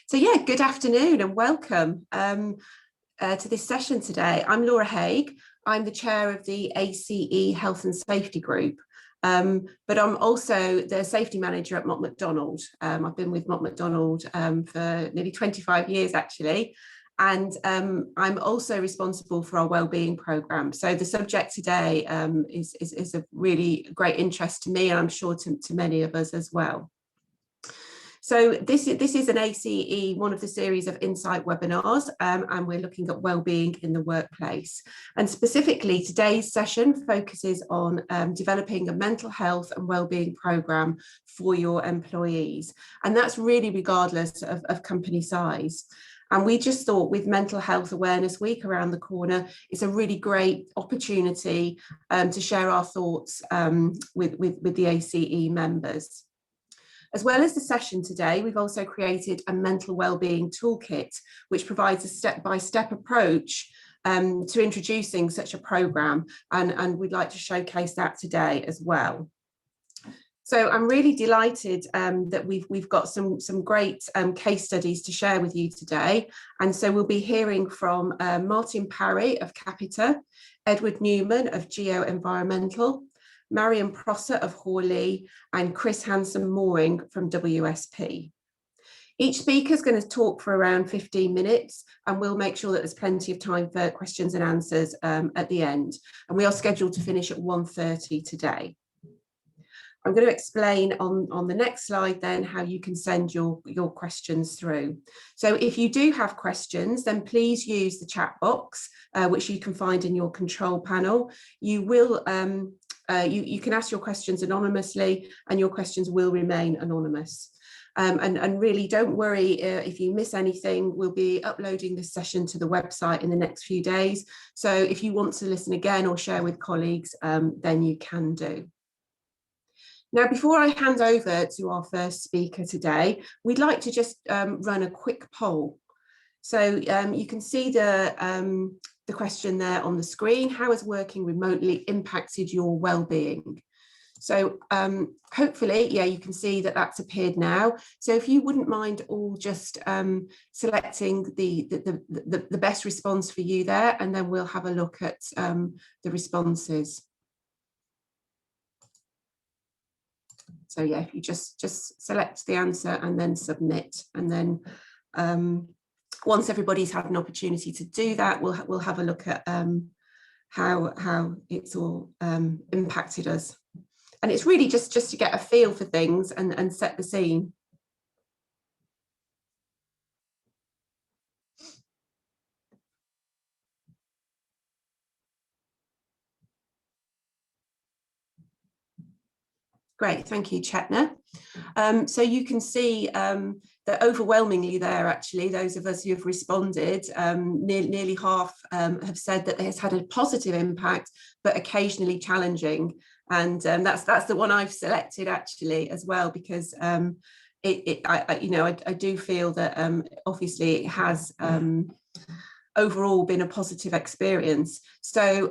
So yeah, good afternoon and welcome to this session today. I'm Laura Hague. I'm the chair of the ACE Health and Safety Group, but I'm also the safety manager at Mott MacDonald. I've been with Mott MacDonald for nearly 25 years actually, and I'm also responsible for our wellbeing programme. So the subject today is of really great interest to me, and I'm sure to many of us as well. So this is an ACE, one of the series of insight webinars, and we're looking at wellbeing in the workplace. And specifically, today's session focuses on developing a mental health and wellbeing programme for your employees. And that's really regardless of company size. And we just thought, with Mental Health Awareness Week around the corner, it's a really great opportunity to share our thoughts with the ACE members. As well as the session today, we've also created a mental wellbeing toolkit, which provides a step-by-step approach to introducing such a programme, and we'd like to showcase that today as well. So I'm really delighted that we've got some great case studies to share with you today. And so we'll be hearing from Martin Parry of Capita, Edward Newman of Geo-Environmental, Marion Prosser of Hoare Lea, and Chris Hanson-Mooring from WSP. Each speaker is going to talk for around 15 minutes, and we'll make sure that there's plenty of time for questions and answers at the end. And we are scheduled to finish at 1:30 today. I'm going to explain on the next slide then how you can send your questions through. So if you do have questions, then please use the chat box, which you can find in your control panel. You will you can ask your questions anonymously, and your questions will remain anonymous. And really don't worry if you miss anything. We'll be uploading this session to the website in the next few days. So if you want to listen again or share with colleagues, then you can do. Now, before I hand over to our first speaker today, we'd like to just run a quick poll. So you can see the question there on the screen: how has working remotely impacted your well-being? So hopefully, yeah, you can see that that's appeared now. So if you wouldn't mind all just selecting the best response for you there, and then we'll have a look at the responses. So yeah, if you just select the answer and then submit, and then once everybody's had an opportunity to do that, we'll have a look at how it's all impacted us. And it's really just to get a feel for things and set the scene. Great, thank you, Chetna. So you can see that overwhelmingly there, actually, those of us who have responded, nearly half have said that it has had a positive impact, but occasionally challenging. And that's the one I've selected actually as well, because I do feel that obviously it has overall been a positive experience. So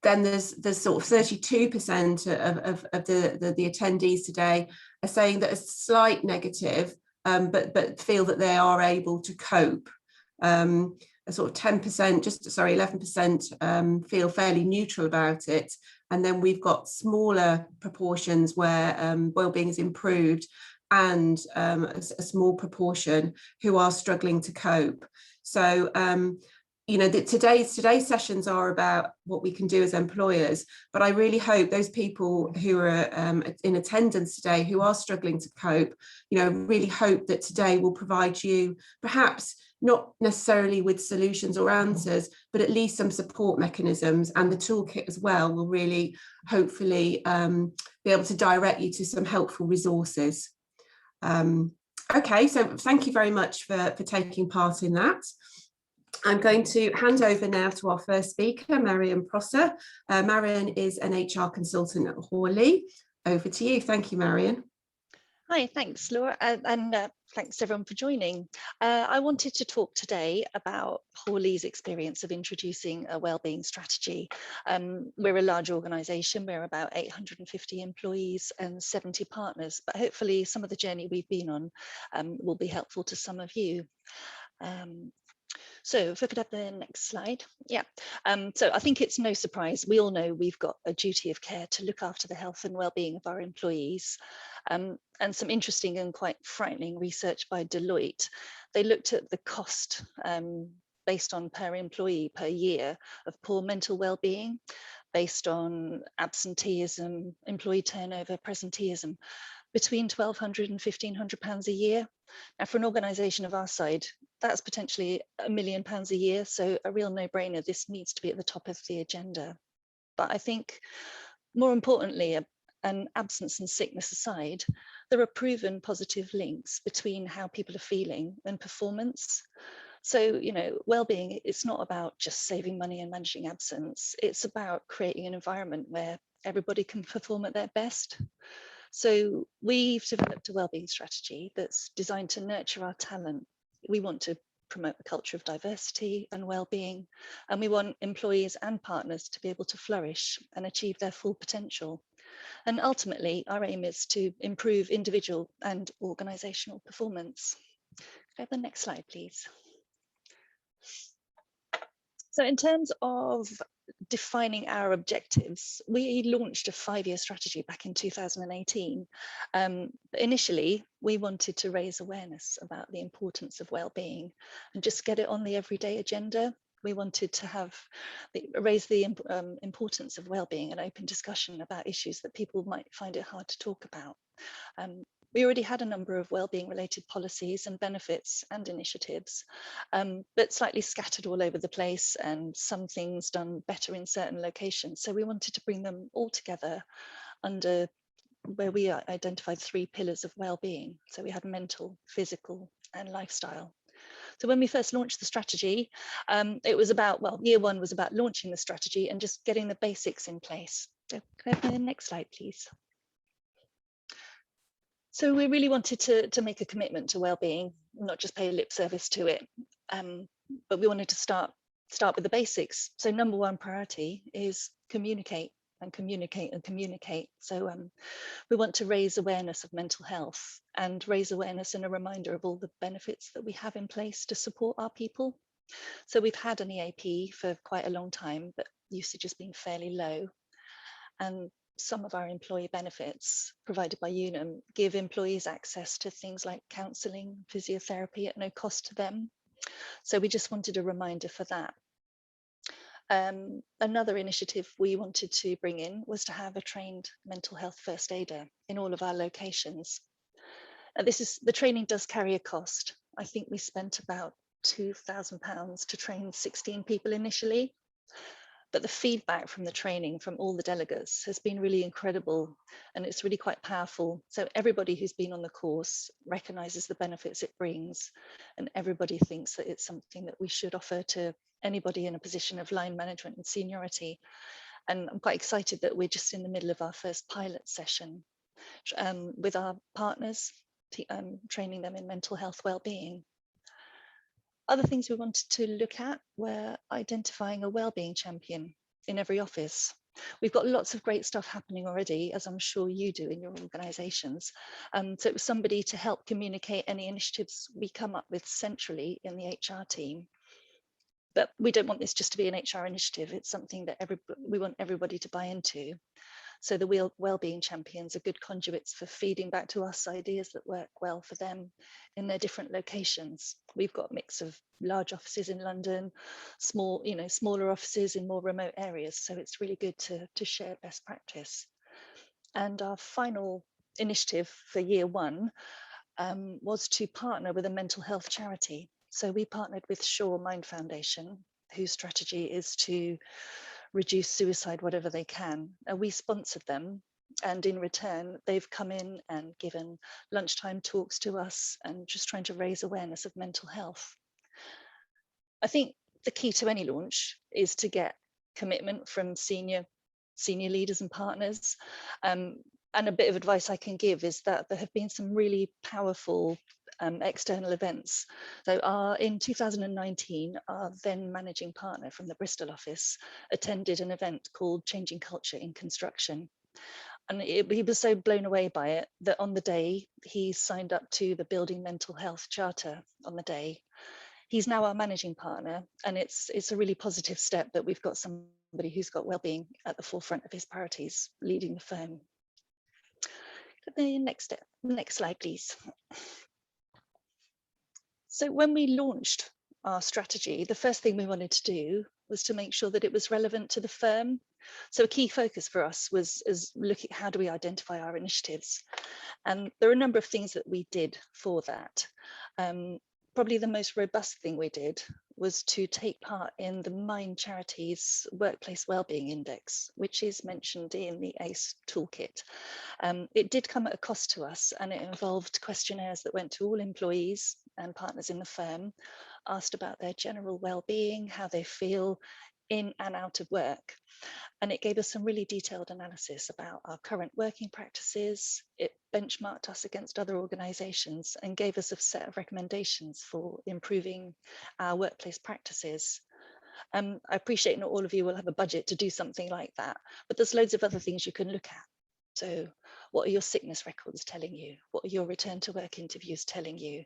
then there's sort of 32% of the attendees today are saying that a slight negative, but feel that they are able to cope. A sort of 10%, 11% feel fairly neutral about it. And then we've got smaller proportions where wellbeing is improved, and a small proportion who are struggling to cope. So you know, today's sessions are about what we can do as employers, but I really hope those people who are in attendance today who are struggling to cope, you know, really hope that today will provide you, perhaps not necessarily with solutions or answers, but at least some support mechanisms, and the toolkit as well will really hopefully be able to direct you to some helpful resources. Okay, so thank you very much for taking part in that. I'm going to hand over now to our first speaker, Marion Prosser. Marion is an HR consultant at Hoare Lea. Over to you. Thank you, Marion. Hi, thanks, Laura, and thanks everyone for joining. I wanted to talk today about Hoare Lea's experience of introducing a wellbeing strategy. We're a large organisation, we're about 850 employees and 70 partners, but hopefully some of the journey we've been on will be helpful to some of you. So if I could have the next slide. Yeah, so I think it's no surprise. We all know we've got a duty of care to look after the health and well-being of our employees. And some interesting and quite frightening research by Deloitte. They looked at the cost based on per employee per year of poor mental well-being, based on absenteeism, employee turnover, presenteeism, between £1,200 and £1,500 a year. Now, for an organisation of our side, that's potentially £1 million a year, so a real no-brainer. This needs to be at the top of the agenda. But I think, more importantly, and absence and sickness aside, there are proven positive links between how people are feeling and performance. So, you know, well-being, it's not about just saving money and managing absence. It's about creating an environment where everybody can perform at their best. So we've developed a wellbeing strategy that's designed to nurture our talent. We want to promote a culture of diversity and well-being, and we want employees and partners to be able to flourish and achieve their full potential. And ultimately, our aim is to improve individual and organisational performance. Could I have the next slide, please? So in terms of defining our objectives, we launched a 5-year strategy back in 2018. Initially, we wanted to raise awareness about the importance of well-being and just get it on the everyday agenda. We wanted to raise the importance of well-being and open discussion about issues that people might find it hard to talk about. We already had a number of wellbeing related policies and benefits and initiatives, but slightly scattered all over the place, and some things done better in certain locations. So we wanted to bring them all together under where we identified 3 pillars of wellbeing. So we had mental, physical, and lifestyle. So when we first launched the strategy, it was about, well, year 1 was about launching the strategy and just getting the basics in place. So can I have the next slide, please? So we really wanted to make a commitment to wellbeing, not just pay lip service to it, but we wanted to start with the basics. So number 1 priority is communicate and communicate and communicate. So we want to raise awareness of mental health and raise awareness and a reminder of all the benefits that we have in place to support our people. So we've had an EAP for quite a long time, but usage has been fairly low. And some of our employee benefits provided by Unum give employees access to things like counselling, physiotherapy at no cost to them. So we just wanted a reminder for that. Another initiative we wanted to bring in was to have a trained mental health first aider in all of our locations. The training does carry a cost. I think we spent about £2,000 to train 16 people initially. But the feedback from the training from all the delegates has been really incredible, and it's really quite powerful. So everybody who's been on the course recognises the benefits it brings, and everybody thinks that it's something that we should offer to anybody in a position of line management and seniority. And I'm quite excited that we're just in the middle of our first pilot session with our partners, training them in mental health wellbeing. Other things we wanted to look at were identifying a wellbeing champion in every office. We've got lots of great stuff happening already, as I'm sure you do in your organisations. So it was somebody to help communicate any initiatives we come up with centrally in the HR team. But we don't want this just to be an HR initiative. It's something that we want everybody to buy into. So the wellbeing champions are good conduits for feeding back to us ideas that work well for them in their different locations. We've got a mix of large offices in London, smaller offices in more remote areas. So it's really good to share best practice. And our final initiative for year 1 was to partner with a mental health charity. So we partnered with Shaw Mind Foundation, whose strategy is to reduce suicide whatever they can. We sponsored them, and in return they've come in and given lunchtime talks to us and just trying to raise awareness of mental health. I think the key to any launch is to get commitment from senior leaders and partners. And a bit of advice I can give is that there have been some really powerful external events. So in 2019, our then managing partner from the Bristol office attended an event called Changing Culture in Construction. And he was so blown away by it that on the day he signed up to the Building Mental Health Charter on the day. He's now our managing partner, and it's a really positive step that we've got somebody who's got wellbeing at the forefront of his priorities, leading the firm. The next slide, please. So when we launched our strategy, the first thing we wanted to do was to make sure that it was relevant to the firm. So a key focus for us was looking at how do we identify our initiatives. And there are a number of things that we did for that. Probably the most robust thing we did was to take part in the Mind Charities Workplace Wellbeing Index, which is mentioned in the ACE Toolkit. It did come at a cost to us, and it involved questionnaires that went to all employees and partners in the firm, asked about their general well-being, how they feel in and out of work. And it gave us some really detailed analysis about our current working practices. It benchmarked us against other organisations and gave us a set of recommendations for improving our workplace practices. I appreciate not all of you will have a budget to do something like that, but there's loads of other things you can look at. So what are your sickness records telling you? What are your return to work interviews telling you?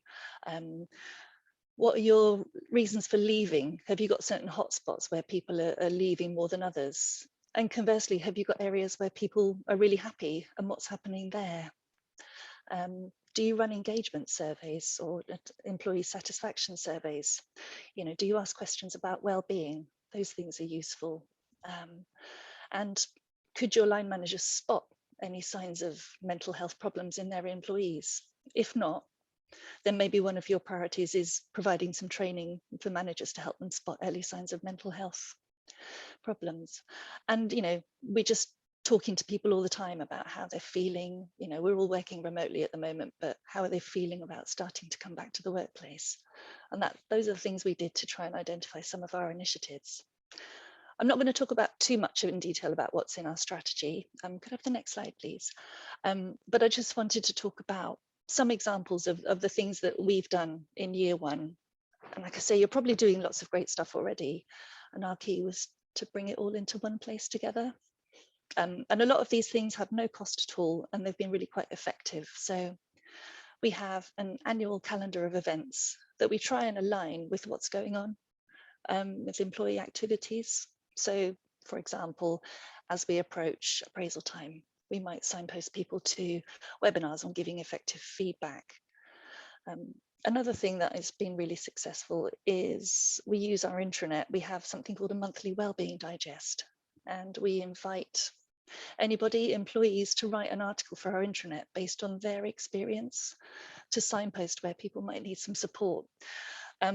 What are your reasons for leaving? Have you got certain hotspots where people are leaving more than others? And conversely, have you got areas where people are really happy, and what's happening there? Do you run engagement surveys or employee satisfaction surveys? You know, do you ask questions about well-being? Those things are useful. And could your line managers spot any signs of mental health problems in their employees? If not, then maybe one of your priorities is providing some training for managers to help them spot early signs of mental health problems. And, you know, we're just talking to people all the time about how they're feeling. You know, we're all working remotely at the moment, but how are they feeling about starting to come back to the workplace? And those are the things we did to try and identify some of our initiatives. I'm not going to talk about too much in detail about what's in our strategy. Could I have the next slide, please? But I just wanted to talk about some examples of the things that we've done in year one. And like I say, you're probably doing lots of great stuff already. And our key was to bring it all into one place together. And a lot of these things have no cost at all, and they've been really quite effective. So we have an annual calendar of events that we try and align with what's going on with employee activities. So, for example, as we approach appraisal time, we might signpost people to webinars on giving effective feedback. Another thing that has been really successful is we use our intranet. We have something called a monthly wellbeing digest, and we invite anybody, employees, to write an article for our intranet based on their experience to signpost where people might need some support.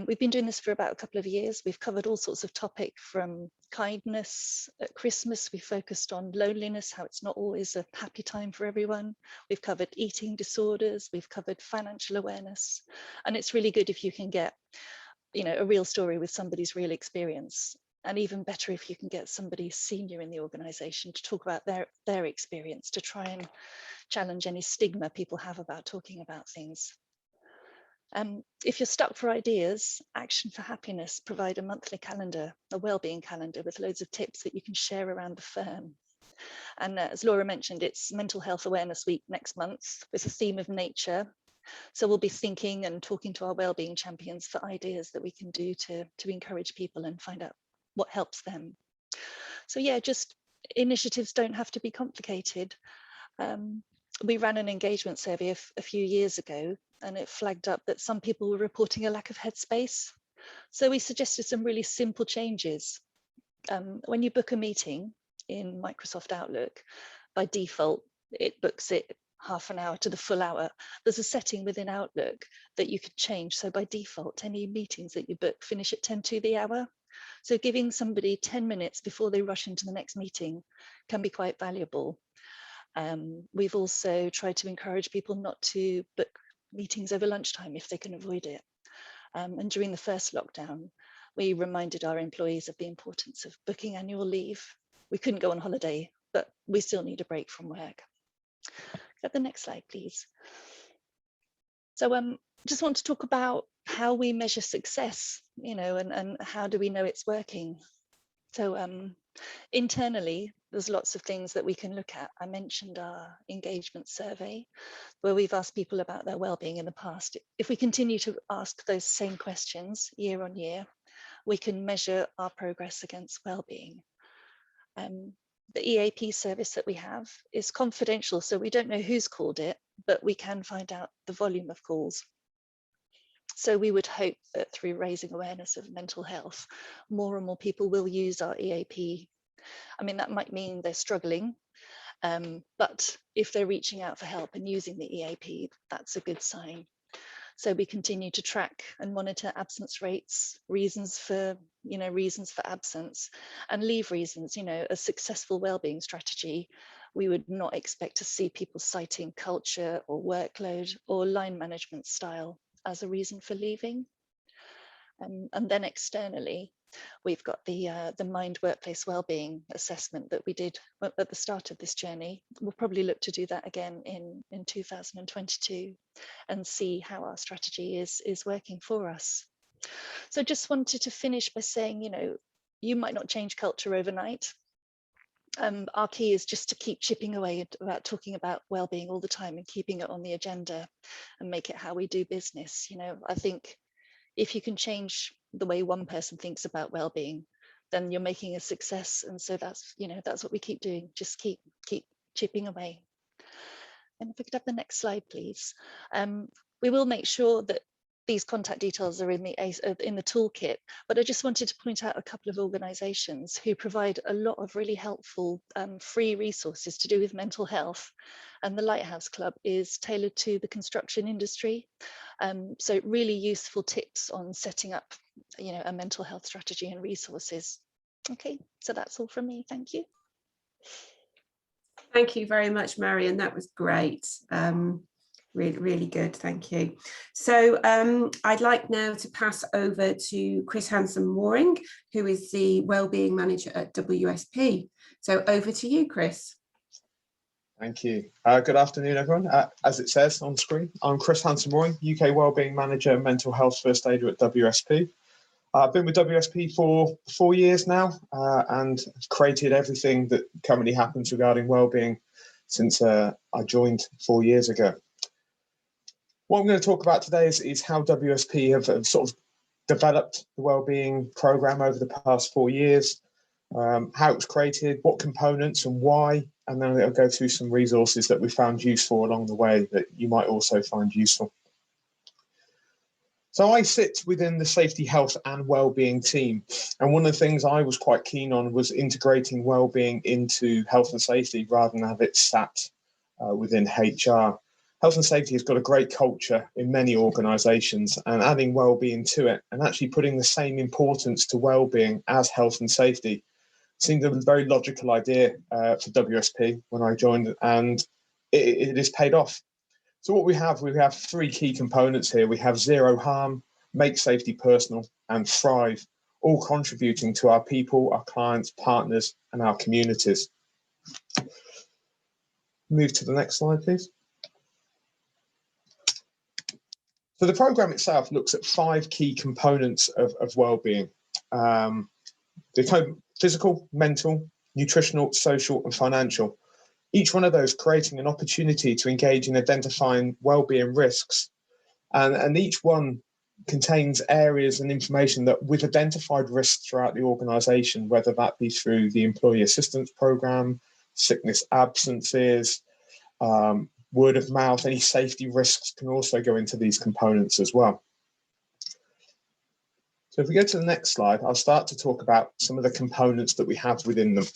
We've been doing this for about a couple of years. We've covered all sorts of topics from kindness. At Christmas, we focused on loneliness, how it's not always a happy time for everyone. We've covered eating disorders. We've covered financial awareness. And it's really good if you can get, you know, a real story with somebody's real experience. And even better if you can get somebody senior in the organization to talk about their experience, to try and challenge any stigma people have about talking about things. If you're stuck for ideas, Action for Happiness provide a monthly calendar, a wellbeing calendar with loads of tips that you can share around the firm. And as Laura mentioned, it's Mental Health Awareness Week next month with the theme of nature. So we'll be thinking and talking to our wellbeing champions for ideas that we can do to encourage people and find out what helps them. So yeah, just initiatives don't have to be complicated. We ran an engagement survey a few years ago, and it flagged up that some people were reporting a lack of headspace. So we suggested some really simple changes. When you book a meeting in Microsoft Outlook, by default, it books it half an hour to the full hour. There's a setting within Outlook that you could change. So by default, any meetings that you book finish at 10 to the hour. So giving somebody 10 minutes before they rush into the next meeting can be quite valuable. We've also tried to encourage people not to book meetings over lunchtime if they can avoid it. And during the first lockdown, we reminded our employees of the importance of booking annual leave. We couldn't go on holiday, but we still need a break from work. Get the next slide, please. So just want to talk about how we measure success, and how do we know it's working. So internally, there's lots of things that we can look at. I mentioned our engagement survey, where we've asked people about their well-being in the past. If we continue to ask those same questions year on year, we can measure our progress against well-being. The EAP service that we have is confidential, so we don't know who's called it, but we can find out the volume of calls. So we would hope that through raising awareness of mental health, more and more people will use our EAP. I mean, that might mean they're struggling, but if they're reaching out for help and using the EAP, that's a good sign. So we continue to track and monitor absence rates, reasons for absence, and leave reasons. A successful wellbeing strategy, we would not expect to see people citing culture or workload or line management style as a reason for leaving. And then externally, we've got the Mind Workplace Wellbeing assessment that we did at the start of this journey. We'll probably look to do that again in 2022 and see how our strategy is working for us. So just wanted to finish by saying, you might not change culture overnight. Our key is just to keep chipping away about talking about wellbeing all the time and keeping it on the agenda and make it how we do business. I think if you can change the way one person thinks about well-being, then you're making a success. And so that's what we keep doing. Just keep chipping away. And if we could have the next slide, please. We will make sure that these contact details are in the toolkit, but I just wanted to point out a couple of organisations who provide a lot of really helpful free resources to do with mental health. And the Lighthouse Club is tailored to the construction industry. So really useful tips on setting up, a mental health strategy and resources. Okay, so that's all from me. Thank you. Thank you very much, Marion. That was great. Really, really good. Thank you. So I'd like now to pass over to Chris Hanson-Mooring, who is the Wellbeing Manager at WSP. So over to you, Chris. Thank you. Good afternoon, everyone. As it says on screen, I'm Chris Hanson-Mooring, UK Wellbeing Manager and Mental Health First Aider at WSP. I've been with WSP for 4 years now and created everything that currently happens regarding wellbeing since I joined 4 years ago. What I'm going to talk about today is how WSP have sort of developed the wellbeing program over the past 4 years, how it was created, what components and why, and then I'll go through some resources that we found useful along the way that you might also find useful. So I sit within the safety, health and wellbeing team, and one of the things I was quite keen on was integrating wellbeing into health and safety rather than have it sat within HR. Health and safety has got a great culture in many organisations, and adding wellbeing to it and actually putting the same importance to wellbeing as health and safety seemed a very logical idea for WSP when I joined, and it has paid off. So what we have 3 key components here. We have zero harm, make safety personal, and thrive, all contributing to our people, our clients, partners, and our communities. Move to the next slide, please. So the programme itself looks at 5 key components of wellbeing. The physical, mental, nutritional, social and financial. Each one of those creating an opportunity to engage in identifying wellbeing risks. And each one contains areas and information that we've identified risks throughout the organisation, whether that be through the employee assistance programme, sickness absences, word of mouth. Any safety risks can also go into these components as well. So if we go to the next slide, I'll start to talk about some of the components that we have within them.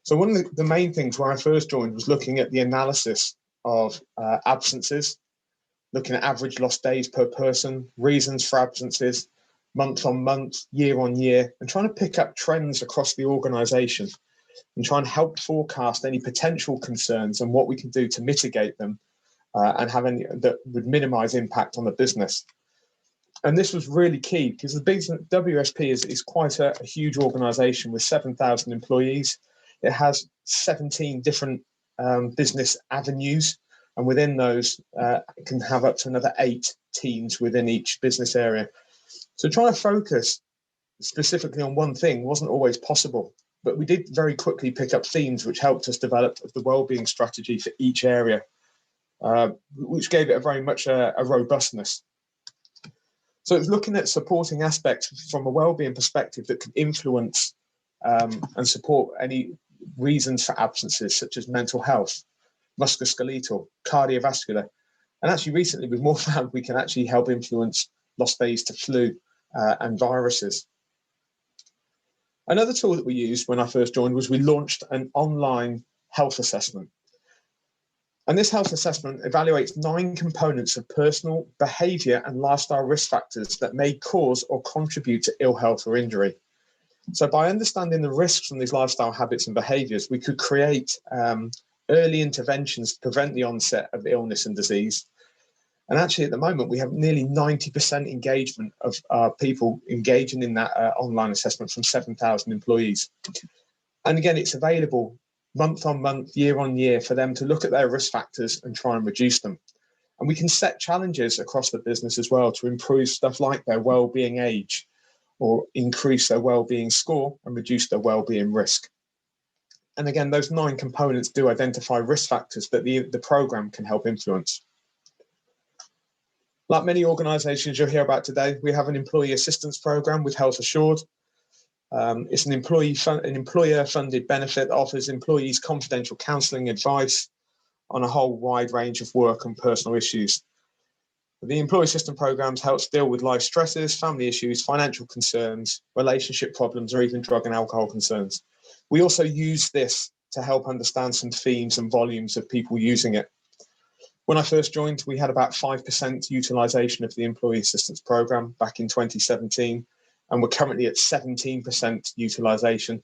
So one of the main things when I first joined was looking at the analysis of absences, looking at average lost days per person, reasons for absences, month on month, year on year, and trying to pick up trends across the organisation and try and help forecast any potential concerns and what we can do to mitigate them and have any that would minimise impact on the business. And this was really key because the business, WSP is quite a huge organisation with 7,000 employees. It has 17 different business avenues, and within those can have up to another 8 teams within each business area. So trying to focus specifically on one thing wasn't always possible, but we did very quickly pick up themes which helped us develop the wellbeing strategy for each area, which gave it very much a robustness. So it's looking at supporting aspects from a wellbeing perspective that can influence and support any reasons for absences, such as mental health, musculoskeletal, cardiovascular. And actually recently we've more found we can actually help influence lost days to flu and viruses. Another tool that we used when I first joined was we launched an online health assessment. And this health assessment evaluates 9 components of personal, behaviour and lifestyle risk factors that may cause or contribute to ill health or injury. So by understanding the risks from these lifestyle habits and behaviours, we could create early interventions to prevent the onset of illness and disease. And actually at the moment, we have nearly 90% engagement of people engaging in that online assessment from 7,000 employees. And again, it's available month on month, year on year for them to look at their risk factors and try and reduce them. And we can set challenges across the business as well to improve stuff like their well-being age or increase their well-being score and reduce their well-being risk. And again, those 9 components do identify risk factors that the programme can help influence. Like many organisations you'll hear about today, we have an employee assistance programme with Health Assured. It's an employer-funded benefit that offers employees confidential counselling advice on a whole wide range of work and personal issues. The employee assistance programmes helps deal with life stresses, family issues, financial concerns, relationship problems, or even drug and alcohol concerns. We also use this to help understand some themes and volumes of people using it. When I first joined, we had about 5% utilisation of the employee assistance programme back in 2017, and we're currently at 17% utilisation.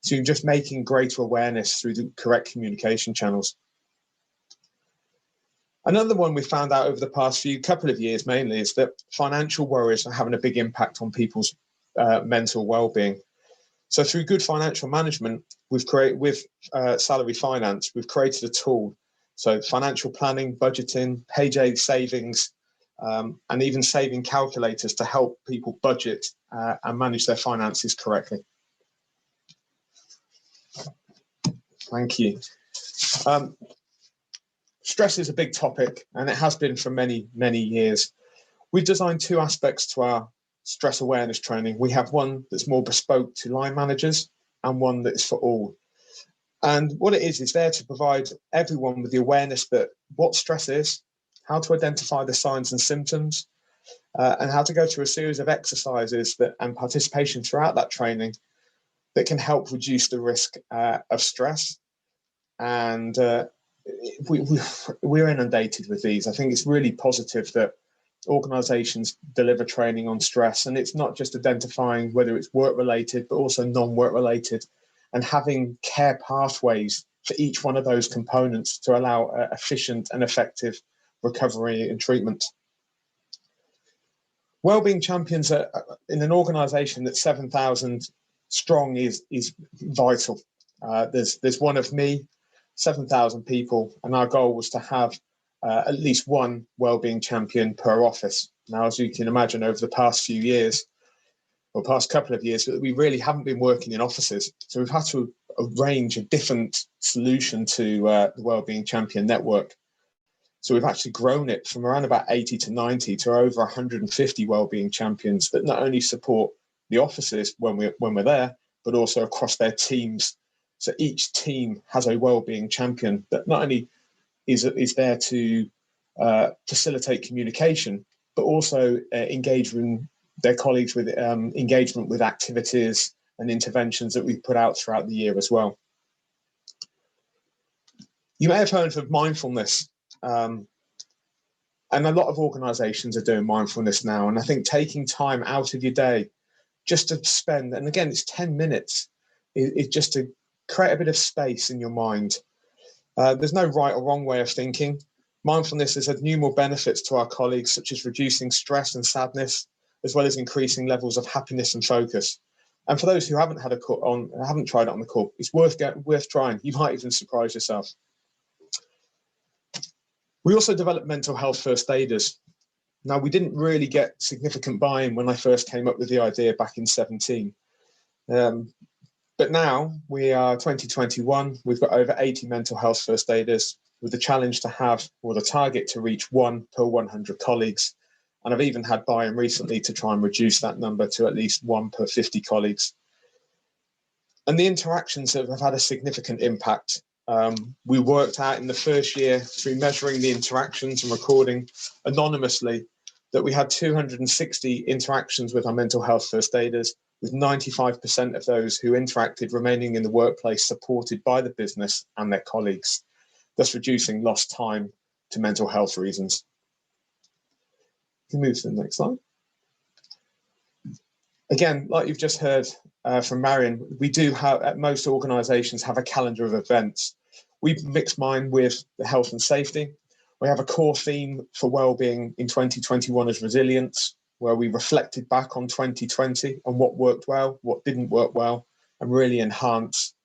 So you're just making greater awareness through the correct communication channels. Another one we found out over the past couple of years mainly is that financial worries are having a big impact on people's mental well-being. So through good financial management, we've created with Salary Finance, we've created a tool. So financial planning, budgeting, payday savings, and even saving calculators to help people budget and manage their finances correctly. Thank you. Stress is a big topic, and it has been for many, many years. We've designed 2 aspects to our stress awareness training. We have one that's more bespoke to line managers and one that's for all. And what it is there to provide everyone with the awareness that what stress is, how to identify the signs and symptoms, and how to go through a series of exercises and participation throughout that training that can help reduce the risk of stress. And we're inundated with these. I think it's really positive that organisations deliver training on stress, and it's not just identifying whether it's work-related, but also non-work-related, and having care pathways for each one of those components to allow efficient and effective recovery and treatment. Wellbeing champions are, in an organisation that's 7,000 strong is vital. There's one of me, 7,000 people, and our goal was to have at least one wellbeing champion per office. Now, as you can imagine, over the past few years, or past couple of years, we really haven't been working in offices. So we've had to arrange a different solution to the Wellbeing Champion Network. So we've actually grown it from around about 80 to 90 to over 150 wellbeing champions that not only support the offices when we're there, but also across their teams. So each team has a wellbeing champion that not only is there to facilitate communication, but also engage with their colleagues with engagement with activities and interventions that we've put out throughout the year as well. You may have heard of mindfulness, and a lot of organisations are doing mindfulness now. And I think taking time out of your day just to spend, and again, it's 10 minutes, is just to create a bit of space in your mind. There's no right or wrong way of thinking. Mindfulness has had numerous benefits to our colleagues, such as reducing stress and sadness, as well as increasing levels of happiness and focus. And for those who haven't tried it on the call, it's worth trying. You might even surprise yourself. We also developed mental health first aiders. Now, we didn't really get significant buy-in when I first came up with the idea back in 17. But now we are 2021, we've got over 80 mental health first aiders with the challenge to have, or the target to reach 1 per 100 colleagues. And I've even had buy-in recently to try and reduce that number to at least 1 per 50 colleagues. And the interactions have had a significant impact. We worked out in the first year through measuring the interactions and recording anonymously that we had 260 interactions with our mental health first aiders, with 95% of those who interacted remaining in the workplace supported by the business and their colleagues, thus reducing lost time to mental health reasons. You can move to the next slide. Again, like you've just heard from Marion, we do have, at most organisations, have a calendar of events. We've mixed mine with the health and safety. We have a core theme for wellbeing in 2021 as resilience, where we reflected back on 2020 and what worked well, what didn't work well, and really enhance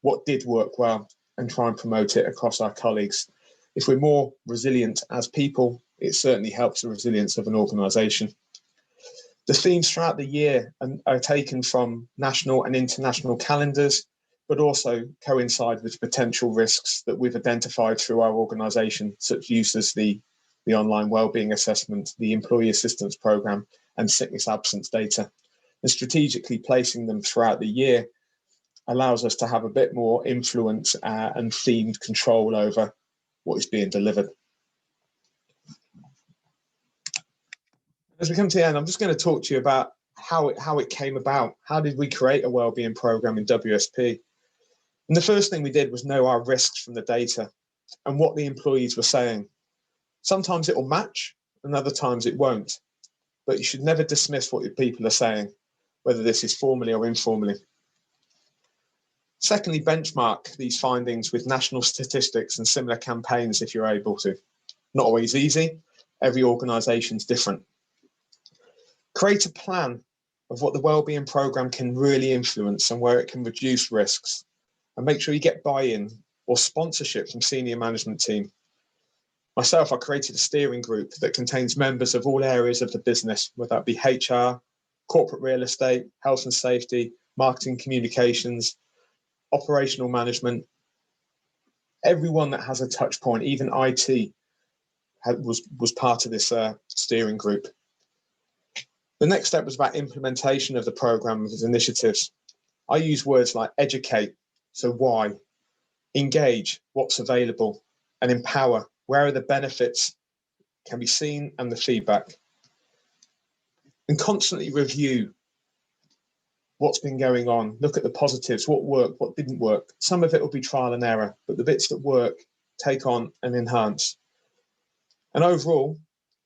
what did work well and try and promote it across our colleagues. If we're more resilient as people, it certainly helps the resilience of an organisation. The themes throughout the year are taken from national and international calendars, but also coincide with potential risks that we've identified through our organisation, such use as the online wellbeing assessment, the employee assistance programme, and sickness absence data. And strategically placing them throughout the year allows us to have a bit more influence and themed control over what is being delivered. As we come to the end, I'm just going to talk to you about how it came about. How did we create a wellbeing programme in WSP? And the first thing we did was know our risks from the data and what the employees were saying. Sometimes it will match and other times it won't, but you should never dismiss what your people are saying, whether this is formally or informally. Secondly, benchmark these findings with national statistics and similar campaigns if you're able to. Not always easy, every organisation's different. Create a plan of what the wellbeing programme can really influence and where it can reduce risks, and make sure you get buy-in or sponsorship from senior management team. Myself, I created a steering group that contains members of all areas of the business, whether that be HR, corporate real estate, health and safety, marketing, communications, operational management. Everyone that has a touch point, even IT, was part of this steering group. The next step was about implementation of the programme as initiatives. I use words like educate, so why, engage, what's available, and empower, where are the benefits can be seen and the feedback. And constantly review what's been going on, look at the positives, what worked, what didn't work. Some of it will be trial and error, but the bits that work, take on and enhance. And overall,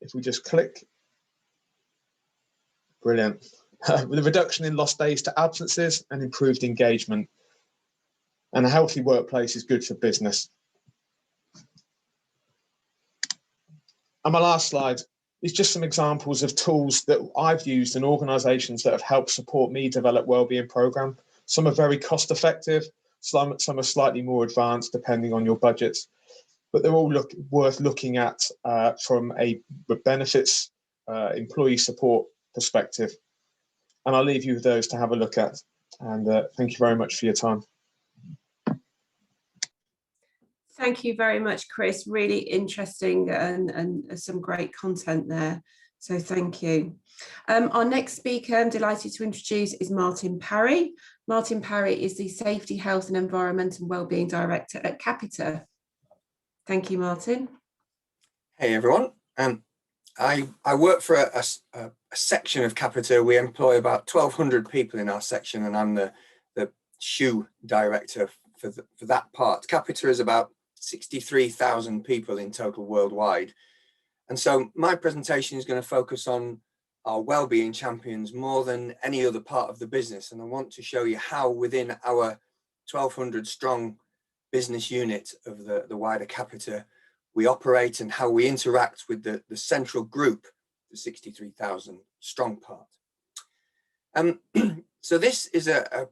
if we just click, brilliant. With a reduction in lost days to absences and improved engagement. And a healthy workplace is good for business. And my last slide is just some examples of tools that I've used in organisations that have helped support me develop wellbeing programme. Some are very cost effective, some are slightly more advanced depending on your budgets, but they're all worth looking at from a benefits, employee support perspective. And I'll leave you with those to have a look at. And thank you very much for your time. Thank you very much, Chris. Really interesting and some great content there. So thank you. Our next speaker, I'm delighted to introduce, is Martin Parry. Martin Parry is the Safety, Health and Environmental Wellbeing Director at Capita. Thank you, Martin. Hey, everyone. I work for a section of Capita. We employ about 1,200 people in our section, and I'm the SHU director for that part. Capita is about 63,000 people in total worldwide. And so my presentation is going to focus on our wellbeing champions more than any other part of the business. And I want to show you how within our 1,200 strong business unit of the wider Capita, we operate and how we interact with the central group, the 63,000 strong part. So this is a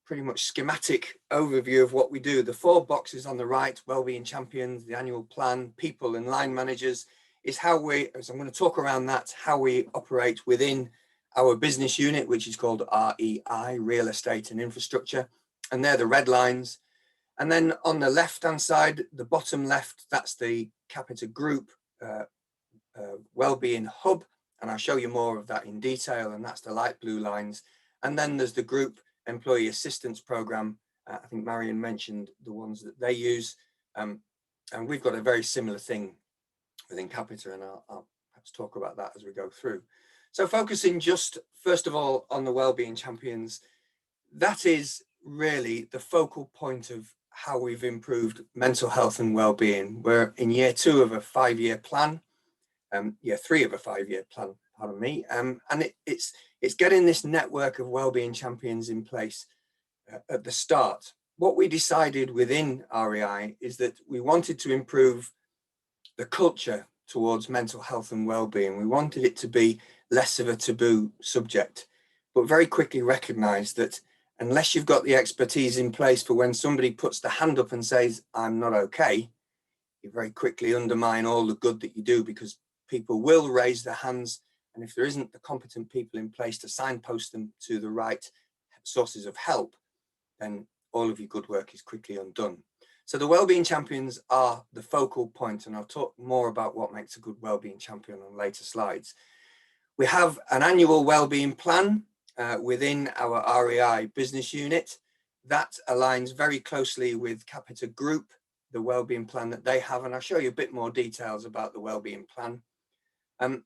pretty much schematic overview of what we do. The 4 boxes on the right, Wellbeing Champions, the annual plan, people and line managers, is how we, as I'm going to talk around that, how we operate within our business unit, which is called REI, Real Estate and Infrastructure. And they're the red lines. And then on the left-hand side, the bottom left, that's the Capita Group Wellbeing Hub. And I'll show you more of that in detail. And that's the light blue lines. And then there's the Group Employee Assistance Programme. I think Marion mentioned the ones that they use. And we've got a very similar thing within Capita, and I'll perhaps talk about that as we go through. So focusing just first of all on the Wellbeing Champions, that is really the focal point of how we've improved mental health and well-being. We're in year 2 of a 5-year plan, year 3 of a 5-year plan, pardon me, and it's getting this network of Wellbeing Champions in place at the start. What we decided within REI is that we wanted to improve the culture towards mental health and well-being. We wanted it to be less of a taboo subject, but very quickly recognized that unless you've got the expertise in place for when somebody puts the hand up and says, I'm not okay, you very quickly undermine all the good that you do, because people will raise their hands. And if there isn't the competent people in place to signpost them to the right sources of help, then all of your good work is quickly undone. So the Wellbeing Champions are the focal point, and I'll talk more about what makes a good Wellbeing Champion on later slides. We have an annual Wellbeing plan within our REI business unit that aligns very closely with Capita Group, the Wellbeing plan that they have, and I'll show you a bit more details about the Wellbeing plan. And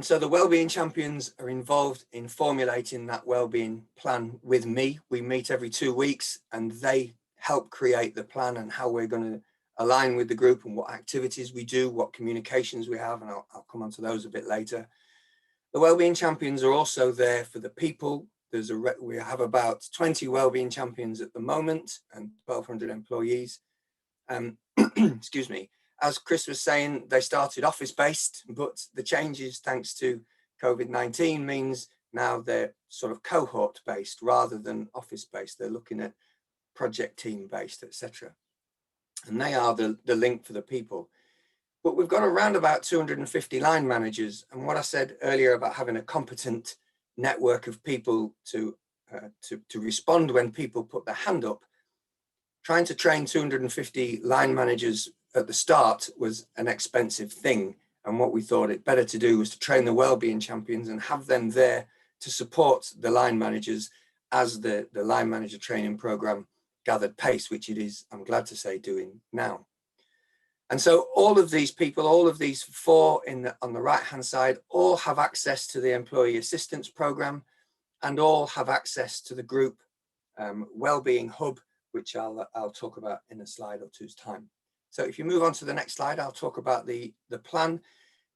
so the Wellbeing Champions are involved in formulating that Wellbeing plan with me. We meet every 2 weeks, and they help create the plan and how we're going to align with the group and what activities we do, what communications we have, and I'll come on to those a bit later. The Wellbeing Champions are also there for the people. We have about 20 Wellbeing Champions at the moment and 1,200 employees. Excuse me. As Chris was saying, they started office-based, but the changes thanks to COVID-19 means now they're sort of cohort-based rather than office-based. They're looking at project team-based, etc. And they are the link for the people. But we've got around about 250 line managers. And what I said earlier about having a competent network of people to respond when people put their hand up, trying to train 250 line managers at the start was an expensive thing. And what we thought it better to do was to train the Wellbeing Champions and have them there to support the line managers as the line manager training program gathered pace, which it is, I'm glad to say, doing now. And so all of these people, all of these 4 on the right-hand side, all have access to the Employee Assistance Program and all have access to the group Wellbeing Hub, which I'll talk about in a slide or two's time. So if you move on to the next slide, I'll talk about the plan.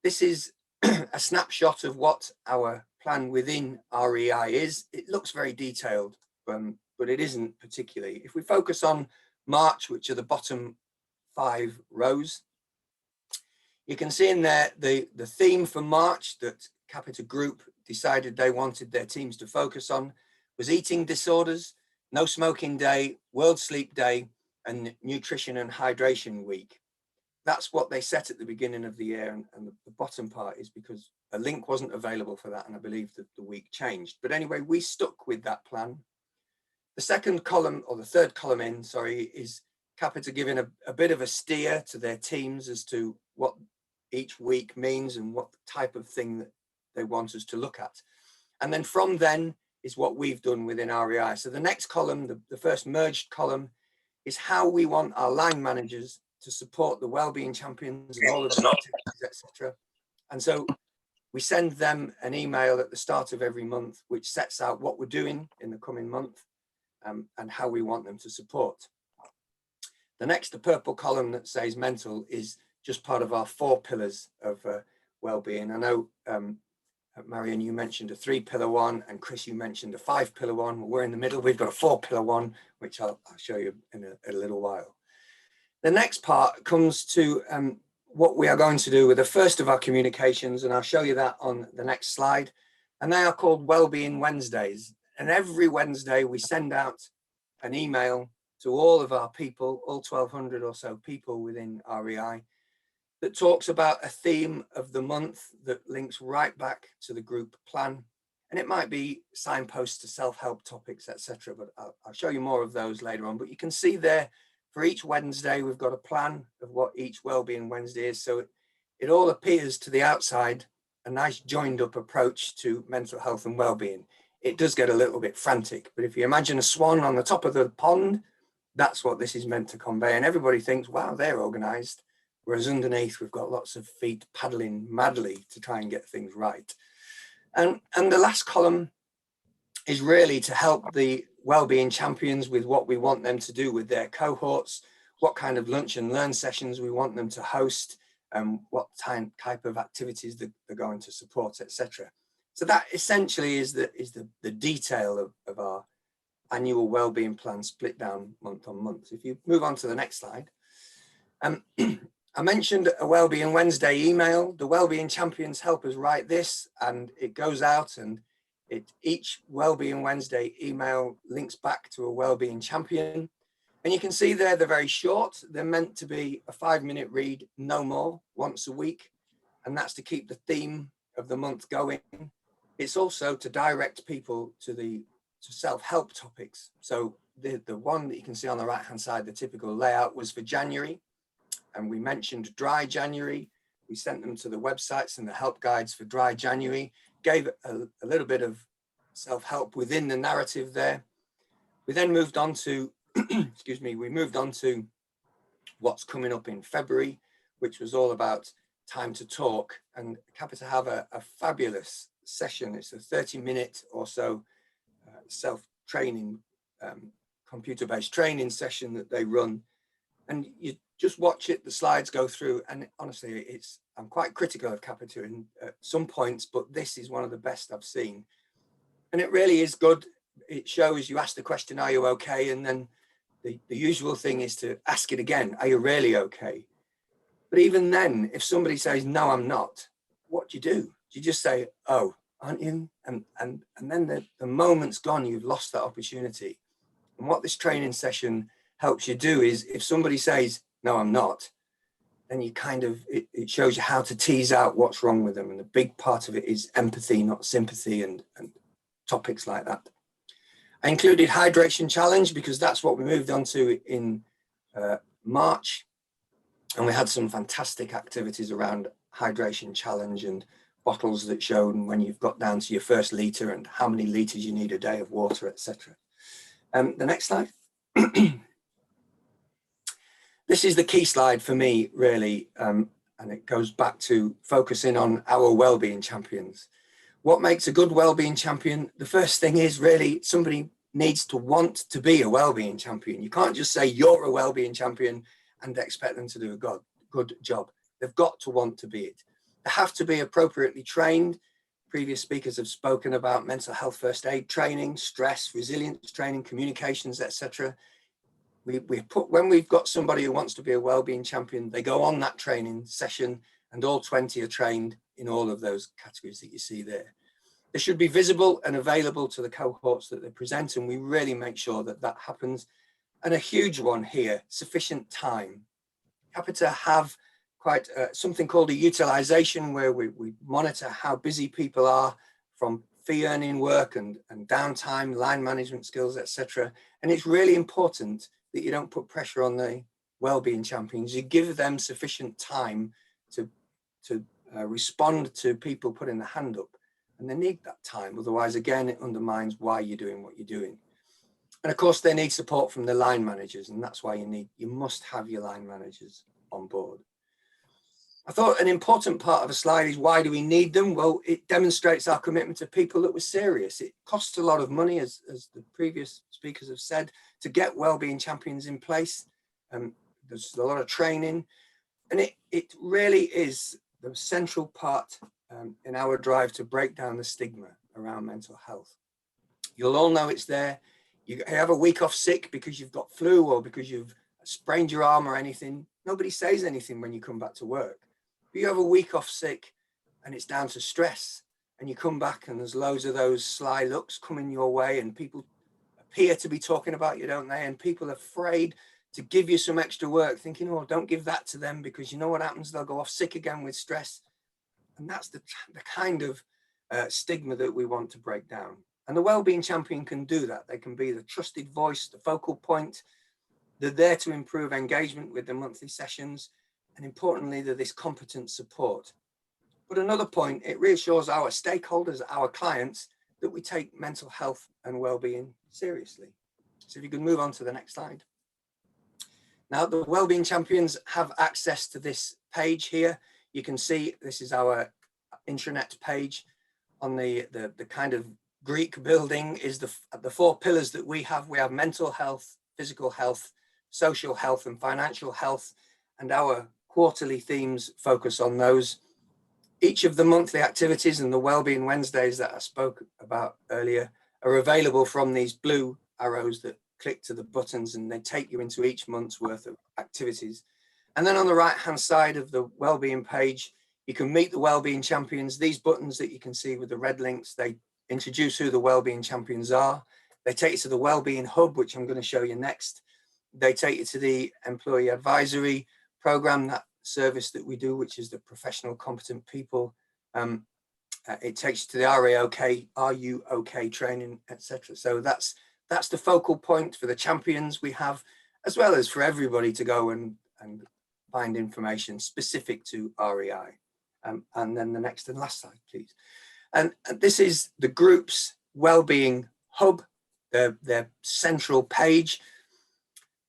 This is a snapshot of what our plan within REI is. It looks very detailed, but it isn't particularly. If we focus on March, which are the bottom 5 rows, you can see in there the theme for March that Capita Group decided they wanted their teams to focus on was eating disorders, no smoking day, World Sleep Day, and Nutrition and Hydration Week. That's what they set at the beginning of the year, and the bottom part is because a link wasn't available for that, and I believe that the week changed. But anyway, we stuck with that plan. The second column, or the third column in, sorry, is Capita giving a bit of a steer to their teams as to what each week means and what type of thing that they want us to look at. And then from then is what we've done within REI. So the next column, the first merged column, is how we want our line managers to support the Wellbeing Champions and all of the activities, etc. And so we send them an email at the start of every month, which sets out what we're doing in the coming month and how we want them to support. The next, the purple column that says mental, is just part of our 4 pillars of well-being. I know, Marion, you mentioned a 3-pillar one, and Chris, you mentioned a 5-pillar one. We're in the middle. We've got a 4-pillar one, which I'll show you in a little while. The next part comes to what we are going to do with the first of our communications, and I'll show you that on the next slide. And they are called Wellbeing Wednesdays. every Wednesday we send out an email to all of our people, all 1,200 or so people within REI, that talks about a theme of the month that links right back to the group plan. And it might be signposts to self-help topics, etc. But I'll show you more of those later on. But you can see there, for each Wednesday, we've got a plan of what each Wellbeing Wednesday is. So it all appears to the outside a nice joined up approach to mental health and well-being. It does get a little bit frantic, but if you imagine a swan on the top of the pond, that's what this is meant to convey. And everybody thinks, wow, they're organized. Whereas underneath, we've got lots of feet paddling madly to try and get things right. And the last column is really to help the wellbeing champions with what we want them to do with their cohorts, what kind of lunch and learn sessions we want them to host, and what type of activities they're going to support, etc. So that essentially is the detail of our annual wellbeing plan split down month on month. If you move on to the next slide. I mentioned a Wellbeing Wednesday email. The Wellbeing Champions help us write this, and it goes out, and each Wellbeing Wednesday email links back to a Wellbeing Champion. And you can see there, they're very short. They're meant to be a 5-minute read, no more, once a week. And that's to keep the theme of the month going. It's also to direct people to self-help topics. So the one that you can see on the right-hand side, the typical layout, was for January. And we mentioned dry January. We sent them to the websites and the help guides for dry January, gave a little bit of self-help within the narrative there. We then moved on to, excuse me, we moved on to what's coming up in February, which was all about time to talk. And Capita have a fabulous session. It's a 30-minute or so self-training, computer-based training session that they run. And you just watch it, the slides go through, and honestly, I'm quite critical of Capita at some points, but this is one of the best I've seen. And it really is good. It shows, you ask the question, are you okay? And then the usual thing is to ask it again, are you really okay? But even then, if somebody says, no, I'm not, what do you do? Do you just say, oh, aren't you? And then the moment's gone, you've lost that opportunity. And what this training session helps you do is, if somebody says, no, I'm not, then you kind of, it shows you how to tease out what's wrong with them. And a big part of it is empathy, not sympathy, and topics like that. I included hydration challenge because that's what we moved on to in March. And we had some fantastic activities around hydration challenge and bottles that showed when you've got down to your first litre and how many litres you need a day of water, etc. The next slide. This is the key slide for me, really, and it goes back to focusing on our wellbeing champions. What makes a good wellbeing champion? The first thing is really somebody needs to want to be a wellbeing champion. You can't just say you're a wellbeing champion and expect them to do a good job. They've got to want to be it. They have to be appropriately trained. Previous speakers have spoken about mental health first aid training, stress, resilience training, communications, etc. When we've got somebody who wants to be a wellbeing champion, they go on that training session, and all 20 are trained in all of those categories that you see there. They should be visible and available to the cohorts that they present, and we really make sure that that happens. And a huge one here, sufficient time. Capita have quite something called a utilization, where we monitor how busy people are from fee earning work and downtime, line management skills, etc. And it's really important that you don't put pressure on the wellbeing champions. You give them sufficient time to respond to people putting the hand up, and they need that time. Otherwise, again, it undermines why you're doing what you're doing. And of course, they need support from the line managers, and that's why you must have your line managers on board. I thought an important part of a slide is, why do we need them? Well, it demonstrates our commitment to people that were serious. It costs a lot of money, as the previous speakers have said, to get wellbeing champions in place. There's a lot of training, and it really is the central part in our drive to break down the stigma around mental health. You'll all know it's there. You have a week off sick because you've got flu or because you've sprained your arm or anything. Nobody says anything when you come back to work. But you have a week off sick and it's down to stress, and you come back and there's loads of those sly looks coming your way, and people appear to be talking about you, don't they? And people are afraid to give you some extra work, thinking, oh, don't give that to them, because you know what happens, they'll go off sick again with stress. And that's the kind of stigma that we want to break down. And the Wellbeing Champion can do that. They can be the trusted voice, the focal point. They're there to improve engagement with the monthly sessions. And importantly, they're this competent support. But another point, it reassures our stakeholders, our clients, that we take mental health and well-being seriously. So if you could move on to the next slide. Now, the Wellbeing Champions have access to this page here. You can see this is our intranet page. On the kind of Greek building is the 4 pillars that we have. We have mental health, physical health, social health, and financial health. And our quarterly themes focus on those. Each of the monthly activities and the Wellbeing Wednesdays that I spoke about earlier are available from these blue arrows that click to the buttons, and they take you into each month's worth of activities. And then on the right-hand side of the Wellbeing page, you can meet the Wellbeing Champions. These buttons that you can see with the red links, they introduce who the Wellbeing Champions are. They take you to the Wellbeing Hub, which I'm going to show you next. They take you to the Employee Advisory Program, that service that we do, which is the Professional Competent People. It takes you to the Are You OK training, etc. So that's the focal point for the champions we have, as well as for everybody to go and find information specific to REI. And then the next and last slide, please. And this is the group's Wellbeing Hub, their central page.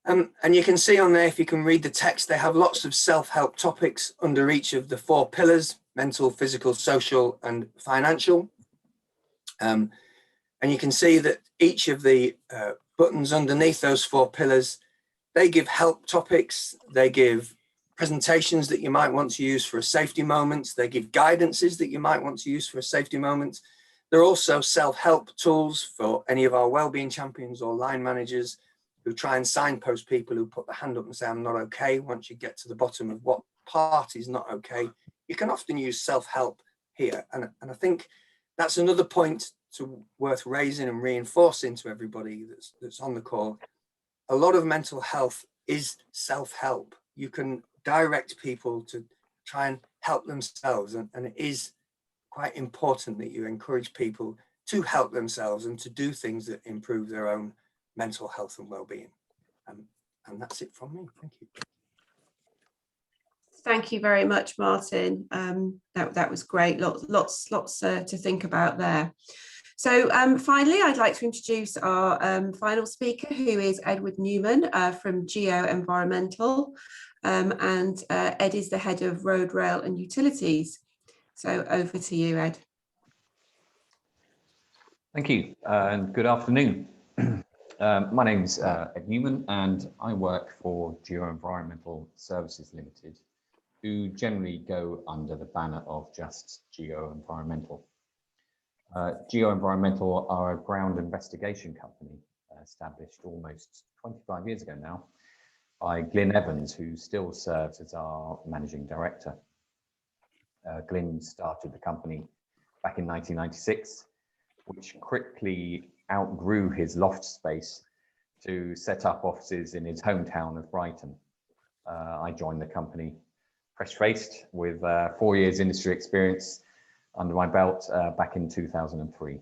And you can see on there, if you can read the text, they have lots of self-help topics under each of the 4 pillars: mental, physical, social, and financial. And you can see that each of the buttons underneath those 4 pillars, they give help topics, they give presentations that you might want to use for a safety moment, they give guidances that you might want to use for a safety moment. There are also self-help tools for any of our Wellbeing Champions or line managers who try and signpost people who put their hand up and say, I'm not okay. Once you get to the bottom of what part is not okay, you can often use self-help here. And I think that's another point worth raising and reinforcing to everybody that's on the call. A lot of mental health is self-help. You can direct people to try and help themselves. And it is quite important that you encourage people to help themselves and to do things that improve their own mental health and well-being. And that's it from me. Thank you. Thank you very much, Martin. That was great. Lots to think about there. So finally, I'd like to introduce our final speaker, who is Edward Newman from Geo-Environmental. And Ed is the head of road, rail and utilities. So over to you, Ed. Thank you, and good afternoon. My name's Ed Newman, and I work for Geo-Environmental Services Limited, who generally go under the banner of just Geo-Environmental. Geo-Environmental are a ground investigation company established almost 25 years ago now by Glyn Evans, who still serves as our managing director. Glyn started the company back in 1996, which quickly outgrew his loft space to set up offices in his hometown of Brighton. I joined the company fresh-faced with 4 years industry experience under my belt back in 2003.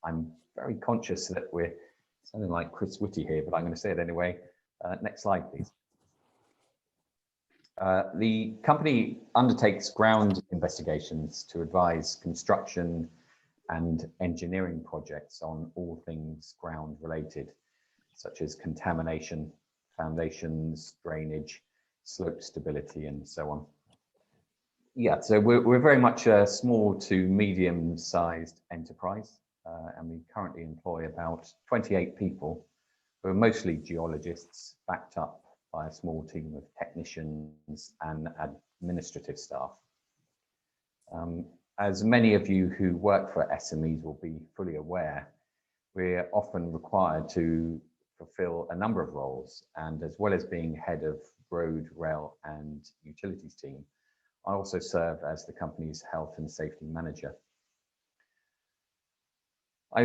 I'm very conscious that we're sounding like Chris Whitty here, but I'm going to say it anyway. Next slide, please. The company undertakes ground investigations to advise construction and engineering projects on all things ground related, such as contamination, foundations, drainage, slope stability, and so on. Yeah, so we're very much a small to medium-sized enterprise, and we currently employ about 28 people who are mostly geologists, backed up by a small team of technicians and administrative staff. As many of you who work for SMEs will be fully aware, we're often required to fulfill a number of roles, and as well as being head of road, rail and utilities team, I also serve as the company's health and safety manager.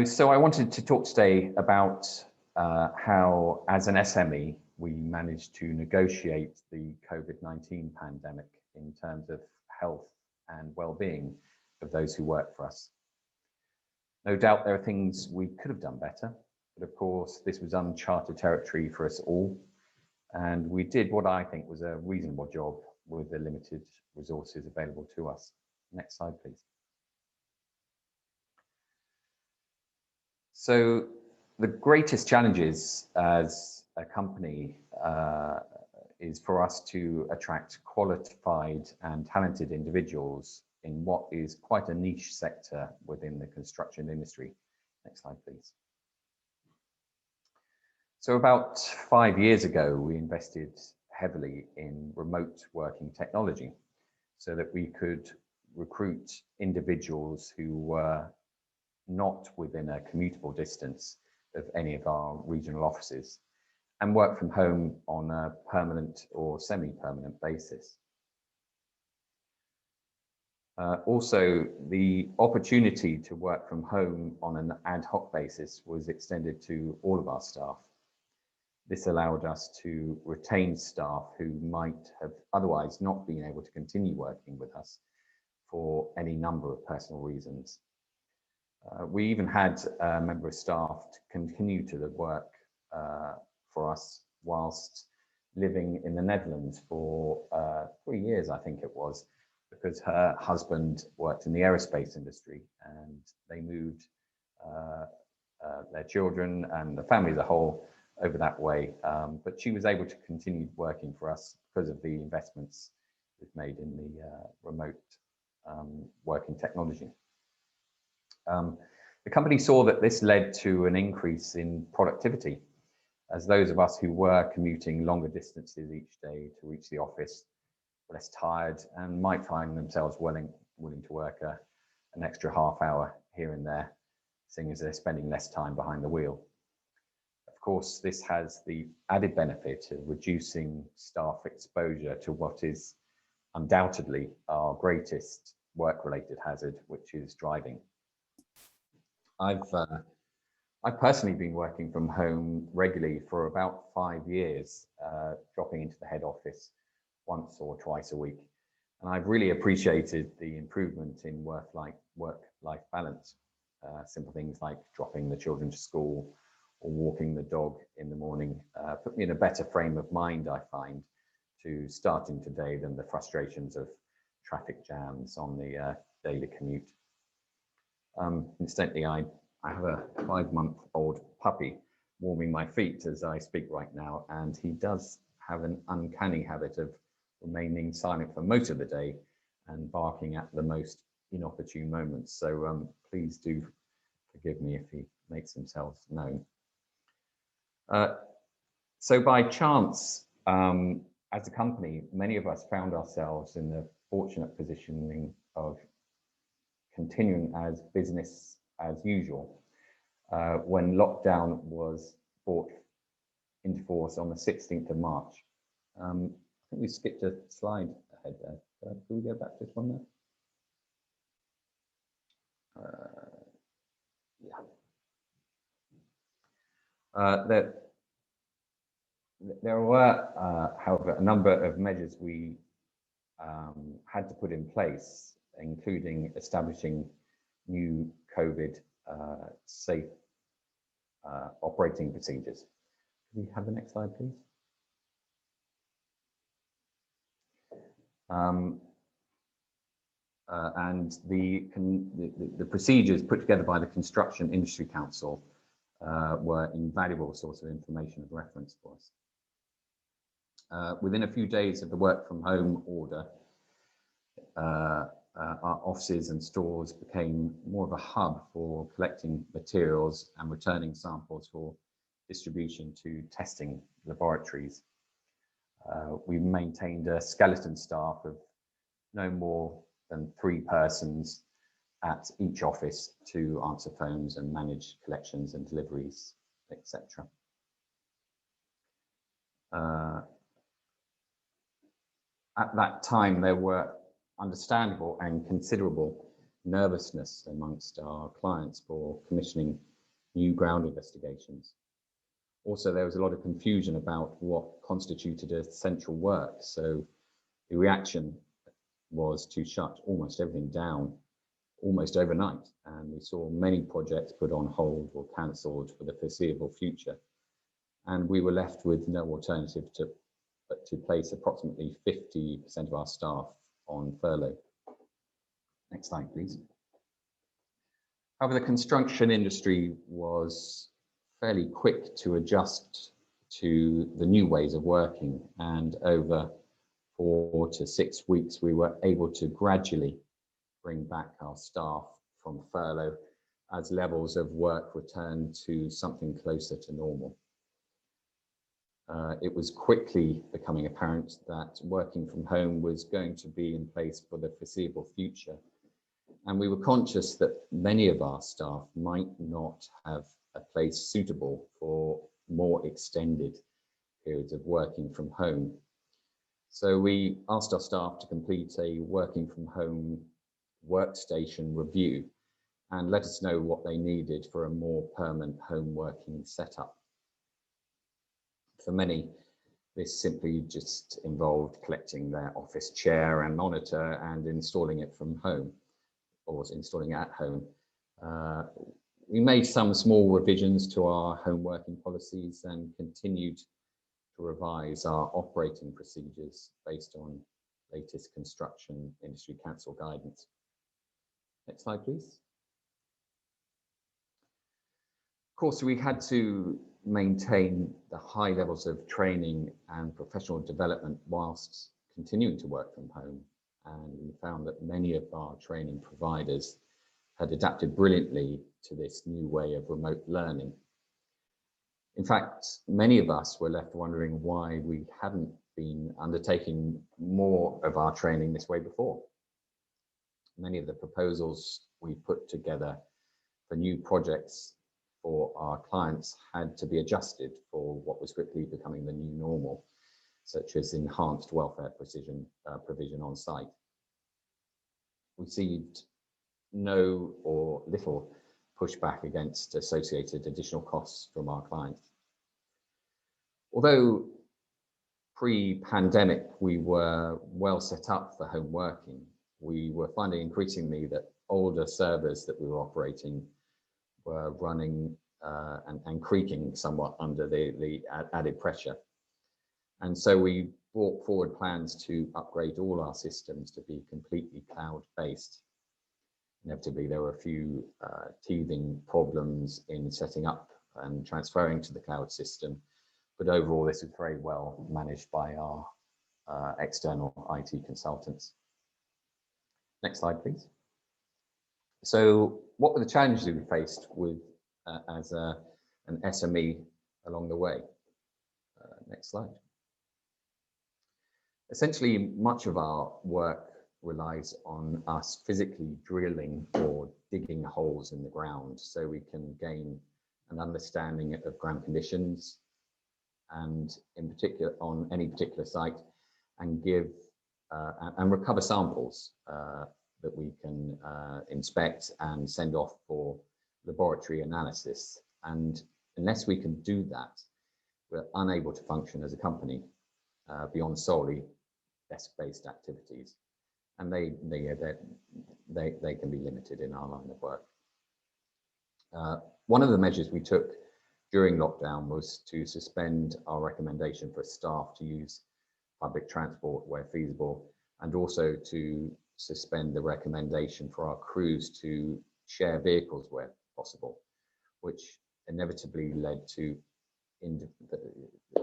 So I wanted to talk today about how, as an SME, we managed to negotiate the COVID-19 pandemic in terms of health and well-being of those who work for us. No doubt there are things we could have done better, but of course this was uncharted territory for us all, and we did what I think was a reasonable job with the limited resources available to us. Next slide, please. So the greatest challenges as a company is for us to attract qualified and talented individuals in what is quite a niche sector within the construction industry. Next slide, please. So about 5 years ago, we invested heavily in remote working technology so that we could recruit individuals who were not within a commutable distance of any of our regional offices and work from home on a permanent or semi-permanent basis. Also, the opportunity to work from home on an ad hoc basis was extended to all of our staff. This allowed us to retain staff who might have otherwise not been able to continue working with us for any number of personal reasons. We even had a member of staff to continue to work for us whilst living in the Netherlands for 3 years, I think it was, because her husband worked in the aerospace industry and they moved their children and the family as a whole over that way. But she was able to continue working for us because of the investments we've made in the remote working technology. The company saw that this led to an increase in productivity, as those of us who were commuting longer distances each day to reach the office were less tired and might find themselves willing to work an extra half hour here and there, seeing as they're spending less time behind the wheel. Of course, this has the added benefit of reducing staff exposure to what is undoubtedly our greatest work-related hazard, which is driving. I've personally been working from home regularly for about 5 years, dropping into the head office once or twice a week. And I've really appreciated the improvement in work-life balance. Simple things like dropping the children to school or walking the dog in the morning put me in a better frame of mind, I find, to starting today than the frustrations of traffic jams on the daily commute. Incidentally, I have a 5-month-old puppy warming my feet as I speak right now, and he does have an uncanny habit of remaining silent for most of the day and barking at the most inopportune moments. So please do forgive me if he makes himself known. So by chance, as a company, many of us found ourselves in the fortunate positioning of continuing as business as usual when lockdown was brought into force on the 16th of March. I think we skipped a slide ahead there. Can we go back to this one there? There were, however, a number of measures we had to put in place, including establishing new COVID safe operating procedures. Can we have the next slide, please? And the procedures put together by the Construction Industry Council were invaluable source of information and reference for us. Within a few days of the work from home order, our offices and stores became more of a hub for collecting materials and returning samples for distribution to testing laboratories. We maintained a skeleton staff of no more than 3 persons at each office to answer phones and manage collections and deliveries, etc. At that time, there were understandable and considerable nervousness amongst our clients for commissioning new ground investigations. Also, there was a lot of confusion about what constituted essential work. So the reaction was to shut almost everything down almost overnight. And we saw many projects put on hold or cancelled for the foreseeable future. And we were left with no alternative but to place approximately 50% of our staff on furlough. Next slide, please. However, the construction industry was fairly quick to adjust to the new ways of working, and over 4 to 6 weeks, we were able to gradually bring back our staff from furlough as levels of work returned to something closer to normal. It was quickly becoming apparent that working from home was going to be in place for the foreseeable future. And we were conscious that many of our staff might not have a place suitable for more extended periods of working from home. So we asked our staff to complete a working from home workstation review and let us know what they needed for a more permanent home working setup. For many, this simply just involved collecting their office chair and monitor and installing it from home, or installing it at home. We made some small revisions to our home working policies and continued to revise our operating procedures based on latest construction industry council guidance. Next slide, please. Of course, we had to maintain the high levels of training and professional development whilst continuing to work from home. And we found that many of our training providers had adapted brilliantly to this new way of remote learning. In fact, many of us were left wondering why we hadn't been undertaking more of our training this way before. Many of the proposals we put together for new projects for our clients had to be adjusted for what was quickly becoming the new normal, such as enhanced welfare provision on site. We received no or little pushback against associated additional costs from our clients. Although pre-pandemic we were well set up for home working, we were finding increasingly that older servers that we were operating were running and creaking somewhat under the added pressure. And so we brought forward plans to upgrade all our systems to be completely cloud-based. Inevitably, there were a few teething problems in setting up and transferring to the cloud system, but overall this was very well managed by our external IT consultants. Next slide, please. So what were the challenges we faced with as an SME along the way? Next slide. Essentially, much of our work relies on us physically drilling or digging holes in the ground so we can gain an understanding of ground conditions, and in particular on any particular site, and give and recover samples that we can inspect and send off for laboratory analysis. And unless we can do that, we're unable to function as a company beyond solely desk-based activities, and they can be limited in our line of work. One of the measures we took during lockdown was to suspend our recommendation for staff to use public transport where feasible, and also to suspend the recommendation for our crews to share vehicles where possible, which inevitably led to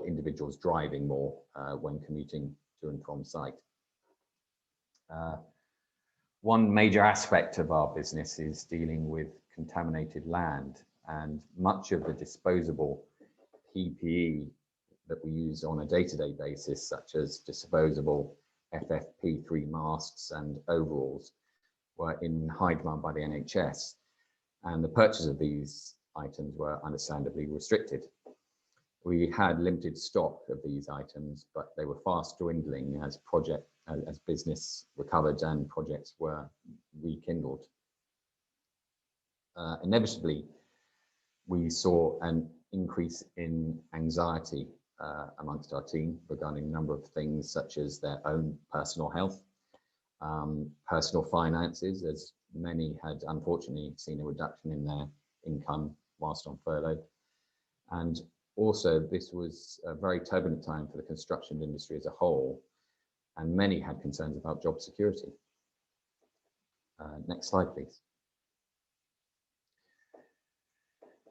individuals driving more when commuting to and from site. One major aspect of our business is dealing with contaminated land, and much of the disposable PPE that we use on a day-to-day basis, such as disposable FFP3 masks and overalls, were in high demand by the NHS, and the purchase of these items were understandably restricted. we had limited stock of these items, but they were fast dwindling as business recovered and projects were rekindled. Inevitably, we saw an increase in anxiety amongst our team regarding a number of things such as their own personal health, personal finances, as many had unfortunately seen a reduction in their income whilst on furlough. And also, this was a very turbulent time for the construction industry as a whole, and many had concerns about job security. Next slide, please.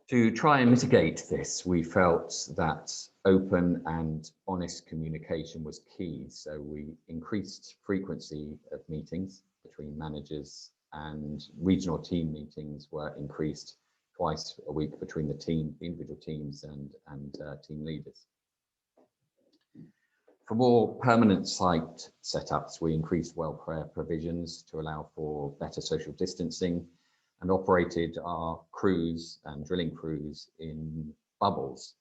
To try and mitigate this, we felt that open and honest communication was key. So we increased frequency of meetings between managers, and regional team meetings were increased twice a week between the individual teams and team leaders. For more permanent site setups, we increased welfare provisions to allow for better social distancing, and operated our crews and drilling crews in bubbles.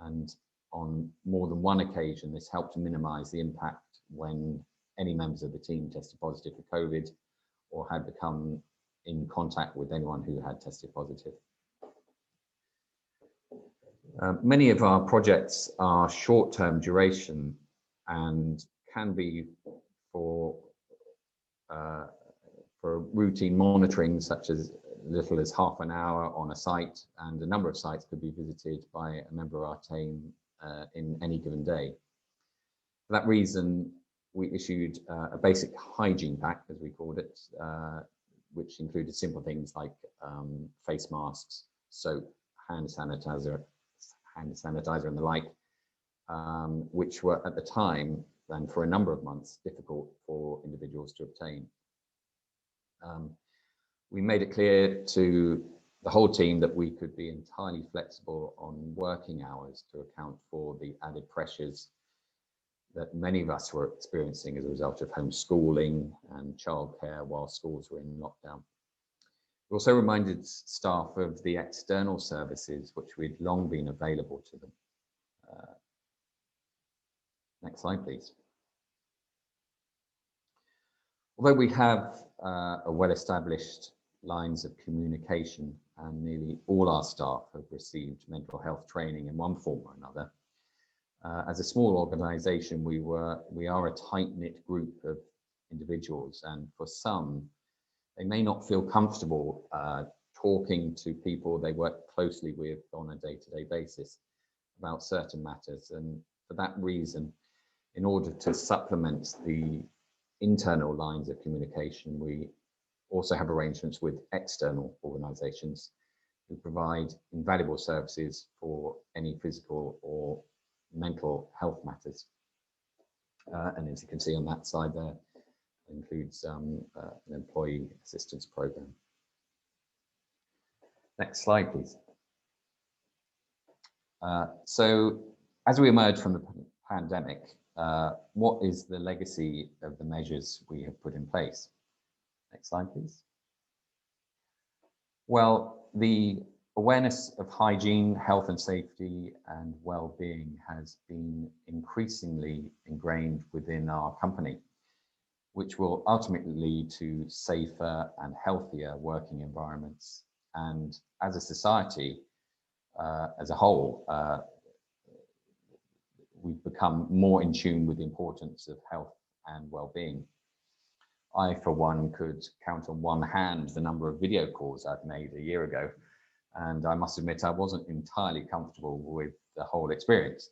And on more than one occasion, this helped to minimize the impact when any members of the team tested positive for COVID or had become in contact with anyone who had tested positive. Many of our projects are short-term duration and can be for routine monitoring, such as little as half an hour on a site, and a number of sites could be visited by a member of our team in any given day. For that reason, we issued a basic hygiene pack, as we called it, which included simple things like face masks, soap, hand sanitizer and the like, which were at the time and for a number of months difficult for individuals to obtain. We made it clear to the whole team that we could be entirely flexible on working hours to account for the added pressures that many of us were experiencing as a result of homeschooling and childcare while schools were in lockdown. We also reminded staff of the external services which we'd long been available to them. Next slide, please. Although we have a well-established lines of communication, and nearly all our staff have received mental health training in one form or another, as a small organisation, we are a tight-knit group of individuals, and for some, they may not feel comfortable talking to people they work closely with on a day-to-day basis about certain matters. And for that reason, in order to supplement the internal lines of communication, we also have arrangements with external organisations who provide invaluable services for any physical or mental health matters. And as you can see on that side there, it includes an employee assistance program. Next slide, please. So as we emerge from the pandemic, what is the legacy of the measures we have put in place? Next slide, please. Well, the awareness of hygiene, health and safety and well-being has been increasingly ingrained within our company, which will ultimately lead to safer and healthier working environments. And as a society, as a whole, we've become more in tune with the importance of health and well-being. I, for one, could count on one hand the number of video calls I've made a year ago, and I must admit I wasn't entirely comfortable with the whole experience.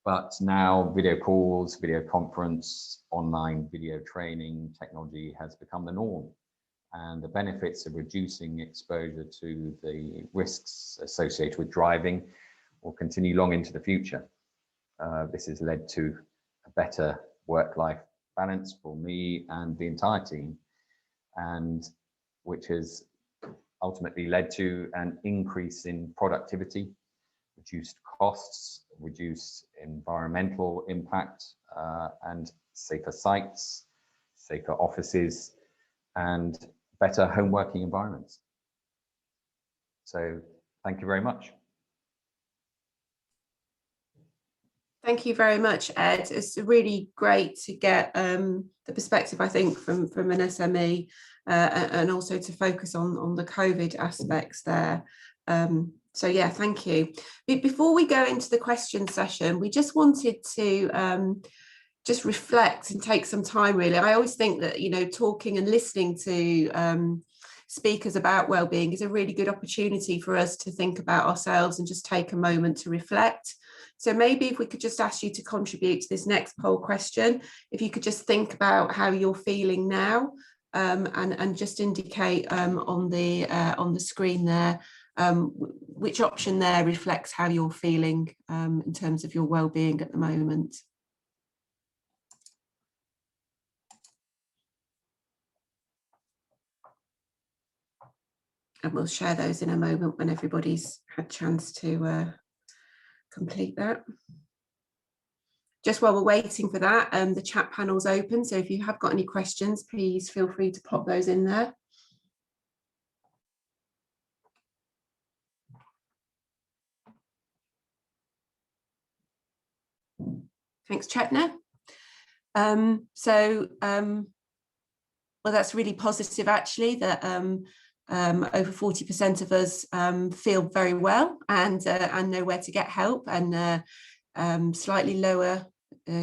But now video calls, video conference, online video training technology has become the norm, and the benefits of reducing exposure to the risks associated with driving will continue long into the future. This has led to a better work-life balance for me and the entire team, and which has ultimately led to an increase in productivity, reduced costs, reduced environmental impact, and safer sites, safer offices, and better home working environments. So thank you very much. Thank you very much, Ed. It's really great to get the perspective, I think, from an SME and also to focus on the COVID aspects there. So yeah, thank you. Before we go into the question session, we just wanted to just reflect and take some time, really. I always think that, you know, talking and listening to speakers about wellbeing is a really good opportunity for us to think about ourselves and just take a moment to reflect. So maybe if we could just ask you to contribute to this next poll question, if you could just think about how you're feeling now, and just indicate on the screen there which option there reflects how you're feeling in terms of your well-being at the moment. And we'll share those in a moment when everybody's had a chance to complete that. Just while we're waiting for that, the chat panel's open, so if you have got any questions, please feel free to pop those in there. Thanks, Chetna. Well, that's really positive, actually, that over 40% of us feel very well and know where to get help, and slightly lower,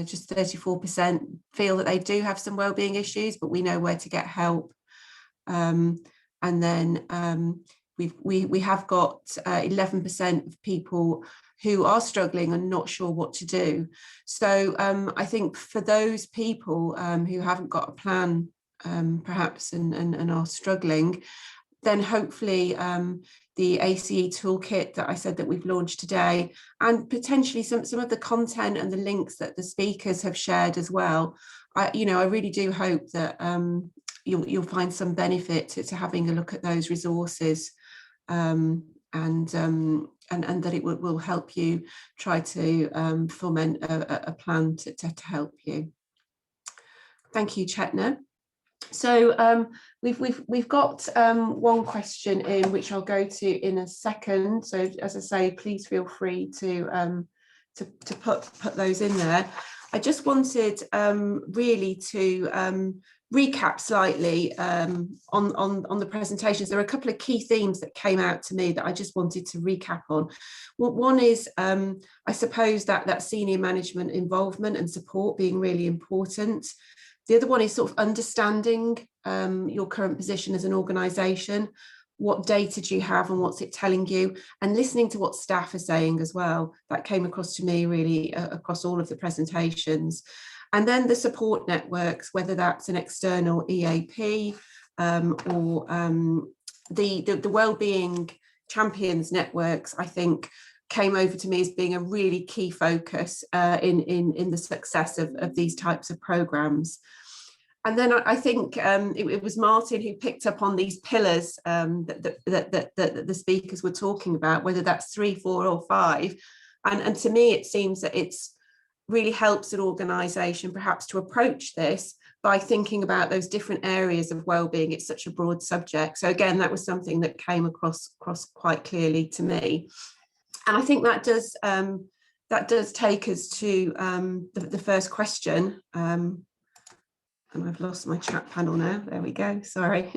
just 34% feel that they do have some wellbeing issues, but we know where to get help. And then we have got 11% of people who are struggling and not sure what to do. So I think for those people who haven't got a plan, perhaps, and are struggling, then hopefully the ACE Toolkit that I said that we've launched today, and potentially some of the content and the links that the speakers have shared as well, I really do hope that you'll find some benefit to having a look at those resources, and that it will help you try to foment a plan to help you. Thank you, Chetna. So we've got one question in which I'll go to in a second. So as I say, please feel free to put those in there. I just wanted really to recap slightly on the presentations. There are a couple of key themes that came out to me that I just wanted to recap on. Well, one is, I suppose, that senior management involvement and support being really important. The other one is sort of understanding your current position as an organisation. What data do you have and what's it telling you? And listening to what staff are saying as well. That came across to me really across all of the presentations. And then the support networks, whether that's an external EAP or the wellbeing champions networks, I think came over to me as being a really key focus in the success of these types of programs. And then I think it was Martin who picked up on these pillars that the speakers were talking about, whether that's 3, 4 or 5. And to me, it seems that it's really helps an organisation perhaps to approach this by thinking about those different areas of wellbeing. It's such a broad subject. So again, that was something that came across quite clearly to me. And I think that does take us to the first question. And I've lost my chat panel now. There we go. Sorry.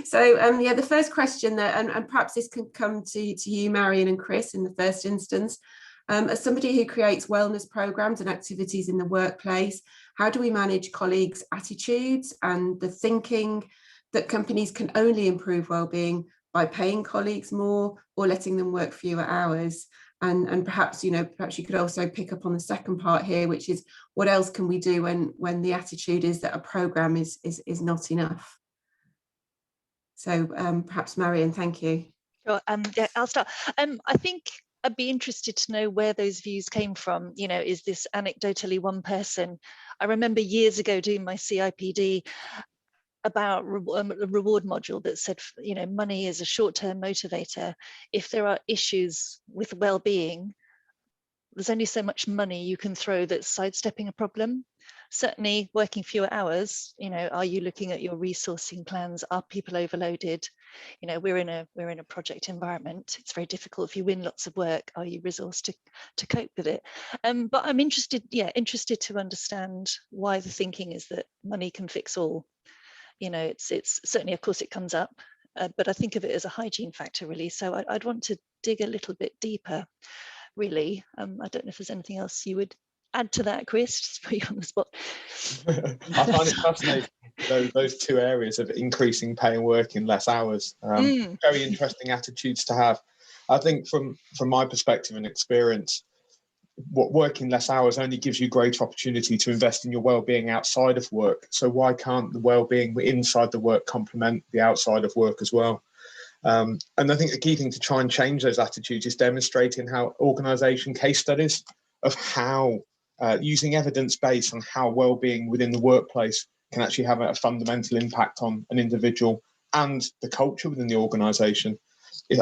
So yeah, the first question that, and perhaps this can come to you, Marion and Chris, in the first instance. As somebody who creates wellness programs and activities in the workplace, how do we manage colleagues' attitudes and the thinking that companies can only improve wellbeing by paying colleagues more or letting them work fewer hours? And perhaps, perhaps you could also pick up on the second part here, which is what else can we do when the attitude is that a program is not enough? So perhaps Marion, thank you. Sure. Yeah, I'll start. I think I'd be interested to know where those views came from. Is this anecdotally one person? I remember years ago doing my CIPD about a reward module that said, money is a short-term motivator. If there are issues with well-being, there's only so much money you can throw that's sidestepping a problem. certainly working fewer hours, are you looking at your resourcing plans? Are people overloaded? We're in a project environment. It's very difficult. If you win lots of work, are you resourced to cope with it? But I'm interested to understand why the thinking is that money can fix all. It's certainly, of course, it comes up, but I think of it as a hygiene factor, really. So I'd want to dig a little bit deeper, really. I don't know if there's anything else you would add to that, Chris, just put you on the spot. I find it fascinating, those two areas of increasing pay and working less hours. Very interesting attitudes to have. I think from my perspective and experience, what working less hours only gives you greater opportunity to invest in your well-being outside of work. So why can't the well-being inside the work complement the outside of work as well? And I think the key thing to try and change those attitudes is demonstrating how organisation case studies of how using evidence based on how well-being within the workplace can actually have a fundamental impact on an individual and the culture within the organisation.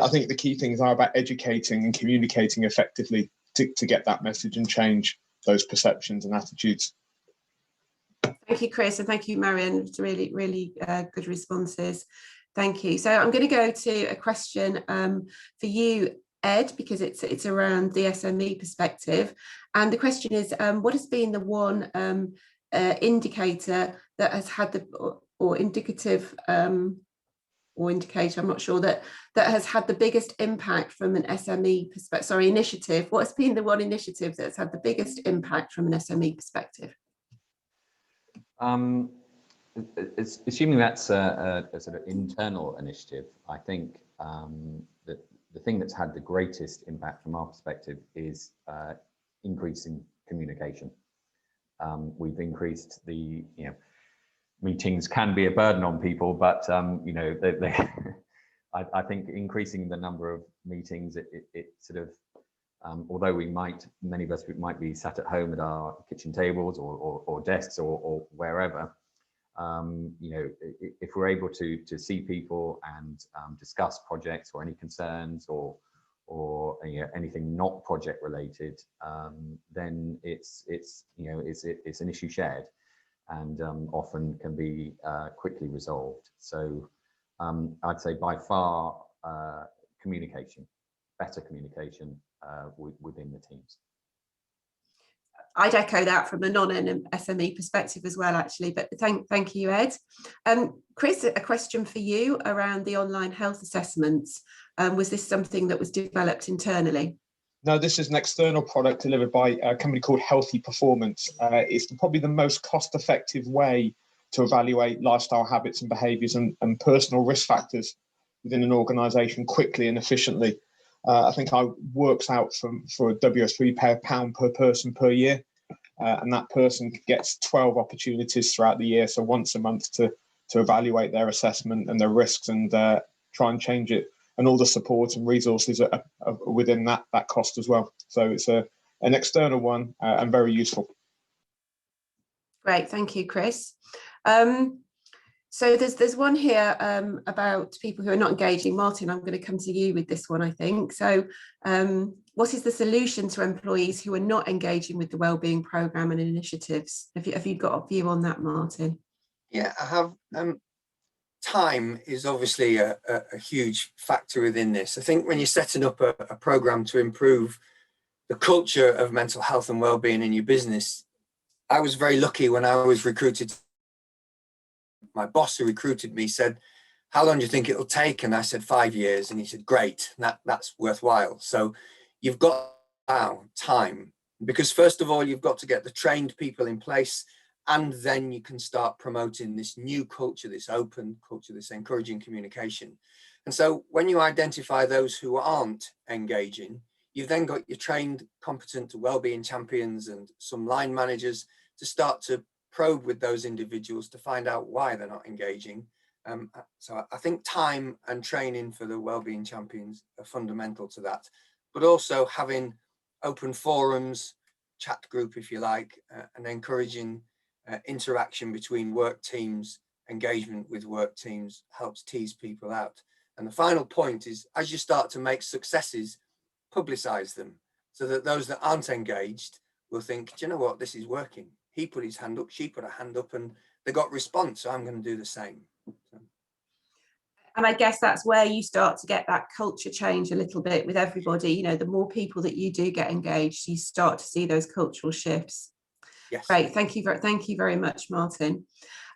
I think the key things are about educating and communicating effectively to get that message and change those perceptions and attitudes. Thank you, Chris, and thank you, Marion. It's really, really good responses. Thank you. So I'm going to go to a question for you, Ed, because it's around the SME perspective. And the question is, what has been the one indicator that has had the, or indicative, or indicator, I'm not sure, that has had the biggest impact from an SME perspective, sorry, initiative. What has been the one initiative that's had the biggest impact from an SME perspective? Assuming that's a sort of internal initiative, I think that the thing that's had the greatest impact from our perspective is increasing communication. We've increased the, meetings can be a burden on people, but I think increasing the number of meetings, it sort of, although many of us might be sat at home at our kitchen tables or desks or wherever, if we're able to see people and discuss projects or any concerns or anything not project related, then it's an issue shared and often can be quickly resolved. So I'd say by far better communication within the teams. I'd echo that from a non-SME perspective as well, actually, but thank you, Ed. Chris, a question for you around the online health assessments. Was this something that was developed internally? No, this is an external product delivered by a company called Healthy Performance. It's probably the most cost-effective way to evaluate lifestyle habits and behaviours and personal risk factors within an organisation quickly and efficiently. I think I works out for a WS3 pay £1 per person per year, and that person gets 12 opportunities throughout the year, so once a month to evaluate their assessment and their risks and try and change it. And all the support and resources are within that cost as well. So it's an external one and very useful. Great, thank you, Chris. So there's one here about people who are not engaging. Martin, I'm going to come to you with this one, I think. So what is the solution to employees who are not engaging with the wellbeing programme and initiatives? Have you got a view on that, Martin? Yeah, I have. Time is obviously a huge factor within this. I think when you're setting up a programme to improve the culture of mental health and wellbeing in your business, I was very lucky when I was recruited. My boss who recruited me said, "How long do you think it'll take?" And I said 5 years. And he said, "Great, that's worthwhile." So you've got now time, because first of all, you've got to get the trained people in place, and then you can start promoting this new culture, this open culture, this encouraging communication. And so when you identify those who aren't engaging, you've then got your trained, competent wellbeing champions and some line managers to start to probe with those individuals to find out why they're not engaging. So I think time and training for the wellbeing champions are fundamental to that, but also having open forums, chat group, if you like, and encouraging interaction between work teams, engagement with work teams helps tease people out. And the final point is, as you start to make successes, publicize them so that those that aren't engaged will think, do you know what, this is working. he put his hand up, she put her hand up, and they got response. So I'm going to do the same. So. And I guess that's where you start to get that culture change a little bit with everybody. You know, the more people that you do get engaged, you start to see those cultural shifts. Yes. Great, thank you very much, Martin.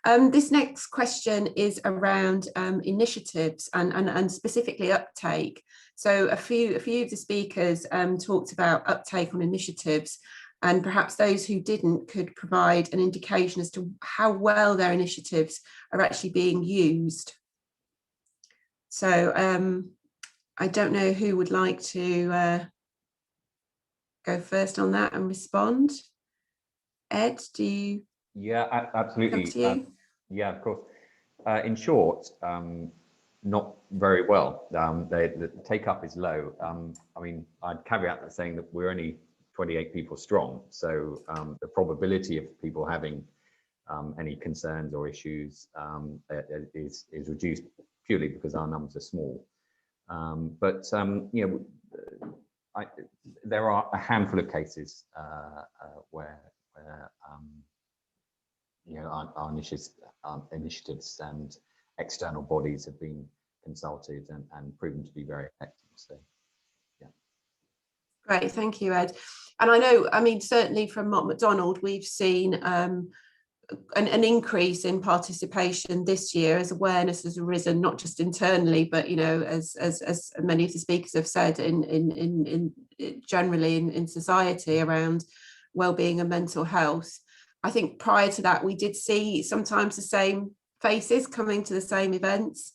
This next question is around initiatives and specifically uptake. So a few of the speakers talked about uptake on initiatives, and perhaps those who didn't could provide an indication as to how well their initiatives are actually being used. So I don't know who would like to go first on that and respond. Ed, do you? Yeah, absolutely. Up to you. Yeah, of course. In short, not very well. The take up is low. I mean, I'd caveat that saying that we're only 28 people strong. So the probability of people having any concerns or issues is reduced purely because our numbers are small. You know, there are a handful of cases where you know, our initiatives and external bodies have been consulted and proven to be very effective. So, yeah. Great, thank you, Ed. And I know, I mean, certainly from Mott MacDonald, we've seen an increase in participation this year as awareness has arisen, not just internally, but, you know, as many of the speakers have said, in generally in society around wellbeing and mental health. I think prior to that, we did see sometimes the same faces coming to the same events.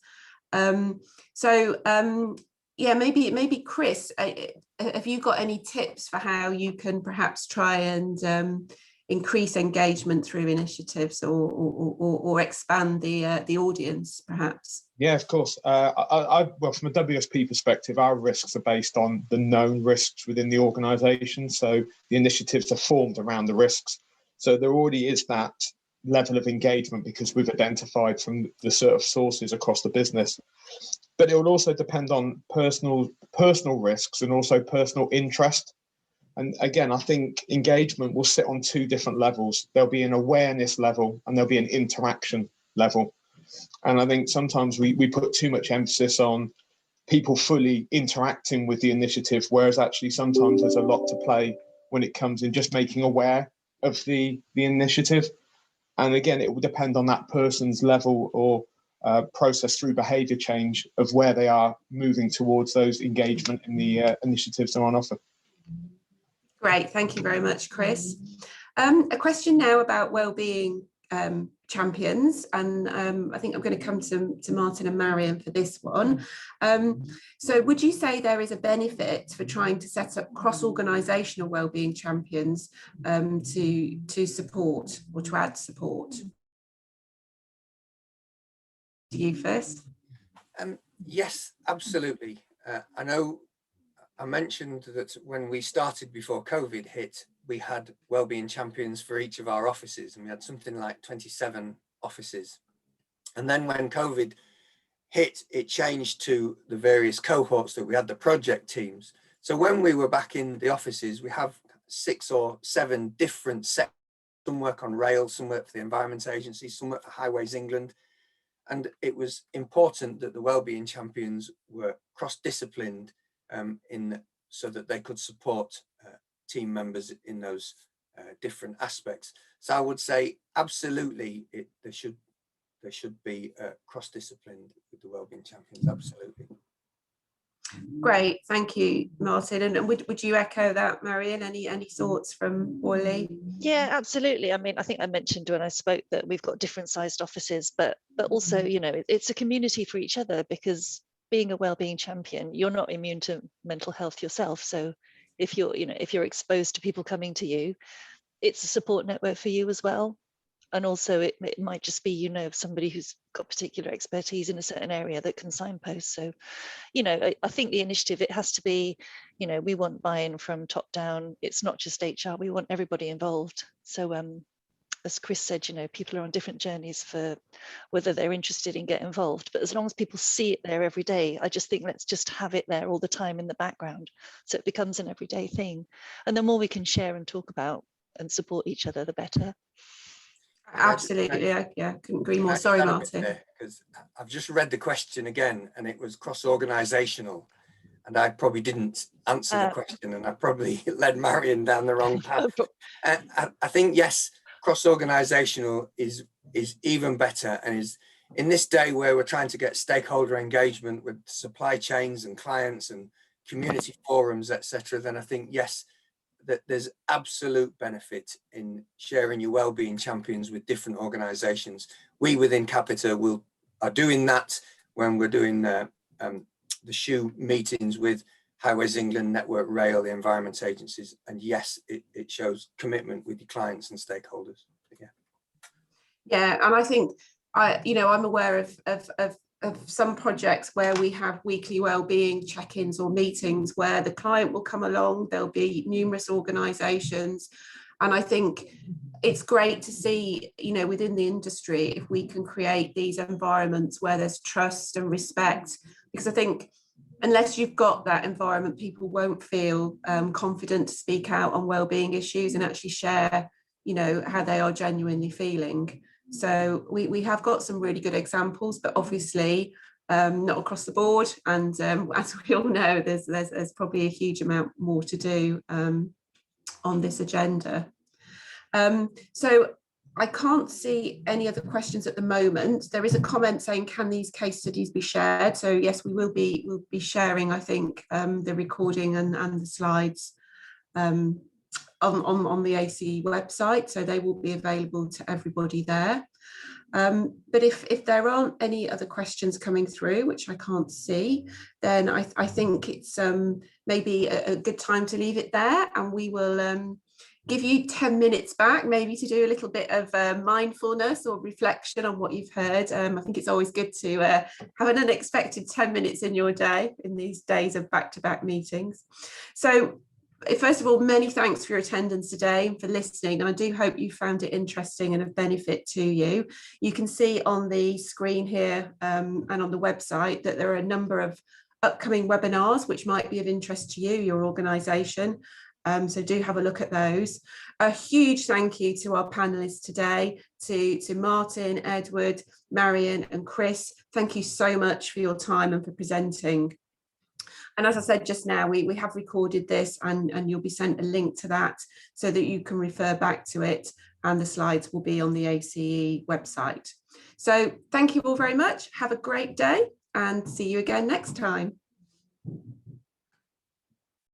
Yeah, maybe Chris, have you got any tips for how you can perhaps try and increase engagement through initiatives or expand the audience, perhaps? Yeah, of course. Well, from a WSP perspective, our risks are based on the known risks within the organisation. So the initiatives are formed around the risks. So there already is that level of engagement because we've identified from the sort of sources across the business. But it will also depend on personal risks and also personal interest. And again, I think engagement will sit on two different levels. There'll be an awareness level and there'll be an interaction level. And I think sometimes we put too much emphasis on people fully interacting with the initiative, whereas actually sometimes there's a lot to play when it comes in just making aware of the initiative. And again, it will depend on that person's level or process through behaviour change of where they are moving towards those engagement in the initiatives that are on offer. Great, thank you very much, Chris. A question now about wellbeing champions, and I think I'm going to come to Martin and Marion for this one. So would you say there is a benefit for trying to set up cross-organisational wellbeing champions to support or to add support? To you first. Yes, absolutely. I know I mentioned that when we started before COVID hit, we had wellbeing champions for each of our offices, and we had something like 27 offices. And then when COVID hit, it changed to the various cohorts that we had, the project teams. So when we were back in the offices, we have 6 or 7 different sectors. Some work on rail, some work for the Environment Agency, some work for Highways England. And it was important that the wellbeing champions were cross-disciplined so that they could support team members in those different aspects. So I would say absolutely there should be cross-disciplined with the wellbeing champions, absolutely. Great, thank you, Martin. And would you echo that, Marion? Any thoughts from Hoare Lea? Yeah, absolutely. I mean, I think I mentioned when I spoke that we've got different sized offices, but also, you know, it's a community for each other, because being a wellbeing champion, you're not immune to mental health yourself. So if you're exposed to people coming to you, it's a support network for you as well. And also it might just be, you know, somebody who's got particular expertise in a certain area that can signpost. So, you know, I think the initiative, it has to be, you know, we want buy-in from top down. It's not just HR, we want everybody involved. So as Chris said, you know, people are on different journeys for whether they're interested in get involved, but as long as people see it there every day, I just think let's just have it there all the time in the background, so it becomes an everyday thing. And the more we can share and talk about, and support each other, the better. Absolutely, yeah, couldn't agree more. Sorry, Martin. Because I've just read the question again, and it was cross-organisational, and I probably didn't answer the question, and I probably led Marion down the wrong path. I think, yes, cross-organisational is even better, and is in this day where we're trying to get stakeholder engagement with supply chains and clients and community forums, etc. Then I think, yes, that there's absolute benefit in sharing your wellbeing champions with different organisations. We within Capita are doing that when we're doing the SHU meetings with Highways England, Network Rail, the environment agencies, and yes, it shows commitment with your clients and stakeholders. Yeah, and I think I'm aware of some projects where we have weekly wellbeing check-ins or meetings where the client will come along. There'll be numerous organisations, and I think it's great to see, within the industry, if we can create these environments where there's trust and respect, because I think unless you've got that environment, people won't feel confident to speak out on wellbeing issues and actually share, how they are genuinely feeling. So we have got some really good examples, but obviously not across the board. And as we all know, there's probably a huge amount more to do on this agenda. So I can't see any other questions at the moment. There is a comment saying, can these case studies be shared? So yes, we'll be sharing, I think, the recording and the slides on the ACE website, so they will be available to everybody there. But if there aren't any other questions coming through, which I can't see, then I think it's maybe a good time to leave it there, and we will give you 10 minutes back, maybe to do a little bit of mindfulness or reflection on what you've heard. I think it's always good to have an unexpected 10 minutes in your day in these days of back-to-back meetings. So first of all, many thanks for your attendance today and for listening. And I do hope you found it interesting and of benefit to you. You can see on the screen here and on the website that there are a number of upcoming webinars which might be of interest to you, your organisation. So do have a look at those. A huge thank you to our panellists today, to Martin, Edward, Marion and Chris. Thank you so much for your time and for presenting. And as I said just now, we have recorded this and you'll be sent a link to that so that you can refer back to it, and the slides will be on the ACE website. So thank you all very much. Have a great day and see you again next time.